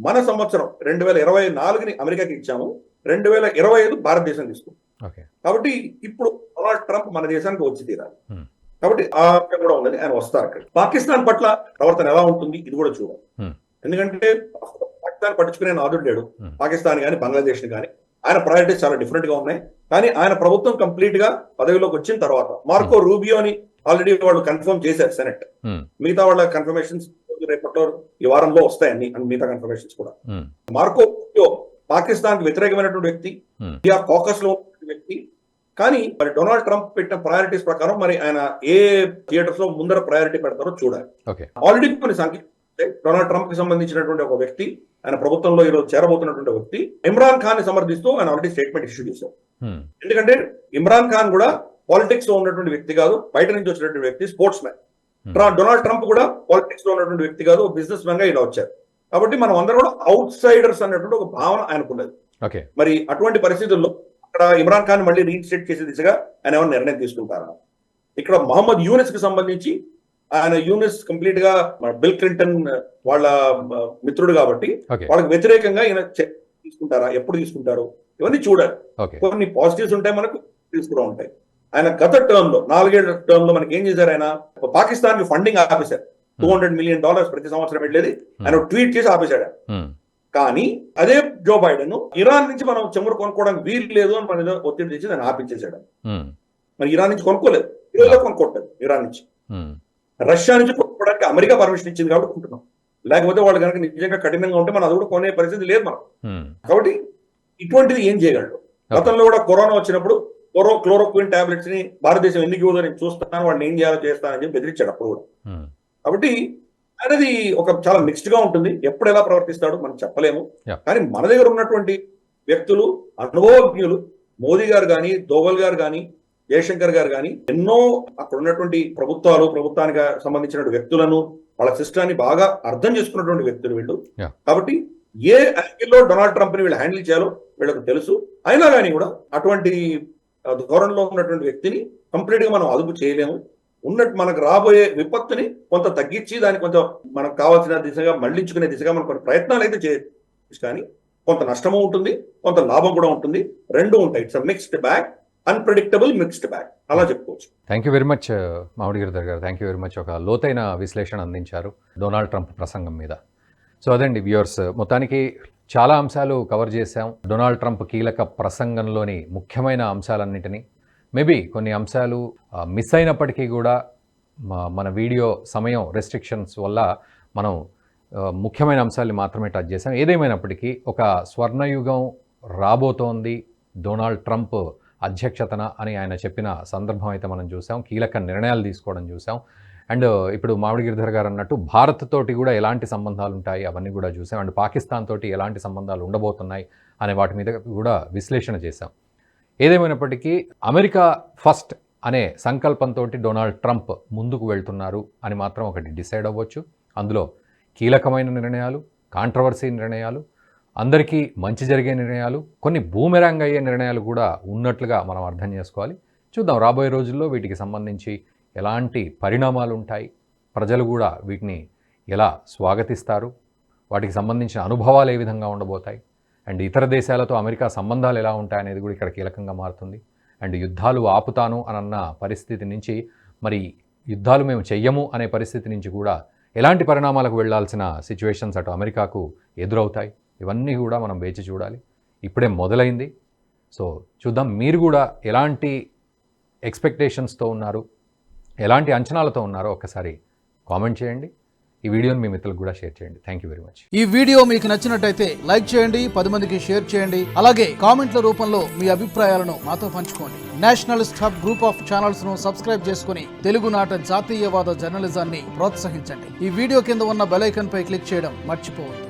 మన సంవత్సరం 2024ని అమెరికాకి ఇచ్చాము, 2025 భారతదేశం తీసుకుంటాం. కాబట్టి ఇప్పుడు డొనాల్డ్ ట్రంప్ మన దేశానికి వచ్చి తీరాలి. కాబట్టి ఆ కూడా ఉన్నది, ఆయన వస్తారు. అక్కడ పాకిస్తాన్ పట్ల ప్రవర్తన ఎలా ఉంటుంది ఇది కూడా చూడాలి. ఎందుకంటే పాకిస్తాన్ పట్టించుకునే నాదుడు లేడు. పాకిస్తాన్ కానీ బంగ్లాదేశ్ కానీ ఆయన ప్రయారిటీస్ చాలా డిఫరెంట్ గా ఉన్నాయి. కానీ ఆయన ప్రభుత్వం కంప్లీట్ గా పదవిలోకి వచ్చిన తర్వాత మార్కో రూబియోని ఆల్రెడీ వాళ్ళు కన్ఫర్మ్ చేశారు సెనెట్. మిగతా వాళ్ళ కన్ఫర్మేషన్స్ రేపట్లో ఈ వారంలో వస్తాయి అన్ని మిగతా కన్ఫర్మేషన్స్ కూడా. మార్కో రూబియో పాకిస్తాన్ కి వ్యతిరేకమైనటువంటి వ్యక్తి, ఇండియా కాకస్ లో వ్యక్తి. కానీ మరి డొనాల్డ్ ట్రంప్ పెట్టిన ప్రయారిటీస్ ప్రకారం మరి ఆయన ఏ థియేటర్స్ లో ముందర ప్రయారిటీ పెడతారో చూడాలి. ఆల్రెడీ కొన్ని సంఖ్య డొనాల్డ్ ట్రంప్ కి సంబంధించినటువంటి ఒక వ్యక్తి, ఆయన ప్రభుత్వంలో ఈరోజు చేరబోతున్నటువంటి వ్యక్తి, ఇమ్రాన్ ఖాన్ ని సమర్థిస్తూ ఆయన ఆల్రెడీ స్టేట్మెంట్ ఇష్యూ చేశారు. ఎందుకంటే ఇమ్రాన్ ఖాన్ కూడా పాలిటిక్స్ లో ఉన్నటువంటి వ్యక్తి కాదు, బయట నుంచి వచ్చినటువంటి వ్యక్తి, స్పోర్ట్స్ మ్యాన్. డొనాల్డ్ ట్రంప్ కూడా పాలిటిక్స్ లో ఉన్నటువంటి వ్యక్తి కాదు, బిజినెస్ మ్యాన్ గా ఇలా వచ్చారు. కాబట్టి మనం అందరం కూడా అవుట్ సైడర్స్ అన్నటువంటి ఒక భావన ఆయనకున్నది. మరి అటువంటి పరిస్థితుల్లో అక్కడ ఇమ్రాన్ ఖాన్ మళ్ళీ రీఇన్స్టేట్ చేసే దిశగా ఆయన ఏమైనా నిర్ణయం తీసుకుంటారా? ఇక్కడ మహమ్మద్ యూనిస్ కి సంబంధించి ఆయన యూనిస్ కంప్లీట్ గా బిల్ క్లింటన్ వాళ్ళ మిత్రుడు కాబట్టి వాళ్ళకి వ్యతిరేకంగా ఈయన తీసుకుంటారా, ఎప్పుడు తీసుకుంటారు, ఇవన్నీ చూడాలి. కొన్ని పాజిటివ్స్ ఉంటాయి, మనకు కూడా ఉంటాయి. ఆయన గత టర్మ్ లో 4 ఏళ్ల టర్మ్ లో మనకి ఏం చేశారు, ఆయన పాకిస్తాన్ కి ఫండింగ్ ఆపేశారు. $200 మిలియన్ ప్రతి సంవత్సరం వెళ్ళేది ఆయన ట్వీట్ చేసి ఆపేశాడు. కానీ అదే జో బైడెన్ ఇరాన్ నుంచి మనం చెమురు కొనుక్కోవడానికి వీలు లేదు అని మన ఒత్తిడి తెచ్చి దాన్ని ఆపించేశాడు. మరి ఇరాన్ నుంచి కొనుక్కోలేదు, ఈరోజు కొనుక్కోవట్లేదు. ఇరాన్ నుంచి, రష్యా నుంచి కొనుక్కోవడానికి అమెరికా పర్మిషన్ ఇచ్చింది కాబట్టి కొంటున్నాం. లేకపోతే వాళ్ళు కనుక నిజంగా కఠినంగా ఉంటే మనం అది కూడా కొనే పరిస్థితి లేదు మనం. కాబట్టి ఇటువంటిది ఏం చేయగలడు? గతంలో కూడా కరోనా వచ్చినప్పుడు క్లోరోక్విన్ టాబ్లెట్స్ ని భారతదేశం ఎందుకు ఇవ్వదో నేను చూస్తాను, వాడిని ఏం చేయాలో చేస్తానని చెప్పి బెదిరించాడు అప్పుడు కూడా. కాబట్టి అనేది ఒక చాలా మిక్స్డ్ గా ఉంటుంది. ఎప్పుడు ఎలా ప్రవర్తిస్తాడో మనం చెప్పలేము. కానీ మన దగ్గర ఉన్నటువంటి వ్యక్తులు, అనుభవజ్ఞులు, మోదీ గారు కానీ, దోవల్ గారు కానీ, జయశంకర్ గారు కానీ, ఎన్నో అక్కడ ఉన్నటువంటి ప్రభుత్వానికి సంబంధించిన వ్యక్తులను, వాళ్ళ సిస్టాన్ని బాగా అర్థం చేసుకున్నటువంటి వ్యక్తులు వీళ్ళు. కాబట్టి ఏ యాంగిల్లో డొనాల్డ్ ట్రంప్ ని వీళ్ళు హ్యాండిల్ చేయాలో వీళ్ళకు తెలుసు. అయినా కానీ కూడా అటువంటి ధోరణిలో ఉన్నటువంటి వ్యక్తిని కంప్లీట్ గా మనం అదుపు చేయలేము. ఉన్నట్టు మనకు రాబోయే విపత్తుని కొంత తగ్గించి దాన్ని కొంచెం మనకు కావాల్సిన దిశగా మళ్లించుకునే దిశగా మనం కొన్ని ప్రయత్నాలు అయితే చేయొచ్చు, కానీ కొంత నష్టము ఉంటుంది, కొంత లాభం కూడా ఉంటుంది, రెండు ఉంటాయి. It's mixed bag, unpredictable mixed bag, అలా చెప్పుకోవచ్చు. థ్యాంక్ యూ వెరీ మచ్ మామిడి గిరిధర్ గారు. Thank you very much. ఒక లోతైన విశ్లేషణ అందించారు డొనాల్డ్ ట్రంప్ ప్రసంగం మీద. సో అదండి వ్యూవర్స్, మొత్తానికి చాలా అంశాలు కవర్ చేశాం. డొనాల్డ్ ట్రంప్ కీలక ప్రసంగంలోని ముఖ్యమైన అంశాలన్నింటినీ, మేబీ కొన్ని అంశాలు మిస్ అయినప్పటికీ కూడా మన వీడియో సమయం రెస్ట్రిక్షన్స్ వల్ల మనం ముఖ్యమైన అంశాలని మాత్రమే టచ్ చేశాం. ఏదేమైనప్పటికీ ఒక స్వర్ణయుగం రాబోతోంది డొనాల్డ్ ట్రంప్ అధ్యక్షతన అని ఆయన చెప్పిన సందర్భం అయితే మనం చూసాం. కీలక నిర్ణయాలు తీసుకోవడం చూసాం. అండ్ ఇప్పుడు మామిడి గిరిధర్ గారు అన్నట్టు భారత్ తోటి కూడా ఎలాంటి సంబంధాలు ఉంటాయి అవన్నీ కూడా చూసాం. అండ్ పాకిస్తాన్ తోటి ఎలాంటి సంబంధాలు ఉండబోతున్నాయి అనే వాటి మీద కూడా విశ్లేషణ చేశాం. ఏదేమైనప్పటికీ అమెరికా ఫస్ట్ అనే సంకల్పంతో డొనాల్డ్ ట్రంప్ ముందుకు వెళ్తున్నారు అని మాత్రం ఒకటి డిసైడ్ అవ్వచ్చు. అందులో కీలకమైన నిర్ణయాలు, కాంట్రవర్సీ నిర్ణయాలు, అందరికీ మంచి జరిగే నిర్ణయాలు, కొన్ని బూమెరాంగ్ అయ్యే నిర్ణయాలు కూడా ఉన్నట్లుగా మనం అర్థం చేసుకోవాలి. చూద్దాం రాబోయే రోజుల్లో వీటికి సంబంధించి ఎలాంటి పరిణామాలు ఉంటాయి, ప్రజలు కూడా వీటిని ఎలా స్వాగతిస్తారు, వాటికి సంబంధించిన అనుభవాలు ఏ విధంగా ఉండబోతాయి, అండ్ ఇతర దేశాలతో అమెరికా సంబంధాలు ఎలా ఉంటాయి అనేది కూడా ఇక్కడ కీలకంగా మారుతుంది. అండ్ యుద్ధాలు ఆపుతాను అన్న పరిస్థితి నుంచి మరి యుద్ధాలు మేము చెయ్యము అనే పరిస్థితి నుంచి కూడా ఎలాంటి పరిణామాలకు వెళ్లాల్సిన సిచ్యువేషన్స్ అటు అమెరికాకు ఎదురవుతాయి, ఇవన్నీ కూడా మనం వేచి చూడాలి. ఇప్పుడే మొదలైంది. సో చూద్దాం మీరు కూడా ఎలాంటి ఎక్స్పెక్టేషన్స్తో ఉన్నారు, ఎలాంటి అంచనాలతో ఉన్నారో ఒక్కసారి కామెంట్ చేయండి. ఈ వీడియోని మీ మిత్రులకు కూడా షేర్ చేయండి. Thank you very much. ఈ వీడియో మీకు నచ్చినట్టయితే లైక్ చేయండి, 10 మందికి షేర్ చేయండి. అలాగే కామెంట్ల రూపంలో మీ అభిప్రాయాలను మాతో పంచుకోండి. Nationalist hub group of channels ను సబ్స్క్రైబ్ చేసుకుని తెలుగునాట జాతీయవాద జర్నలిజాన్ని ప్రోత్సహించండి. ఈ వీడియో కింద ఉన్న బెల్ ఐకాన్ పై క్లిక్ చేయడం మర్చిపోవద్దు.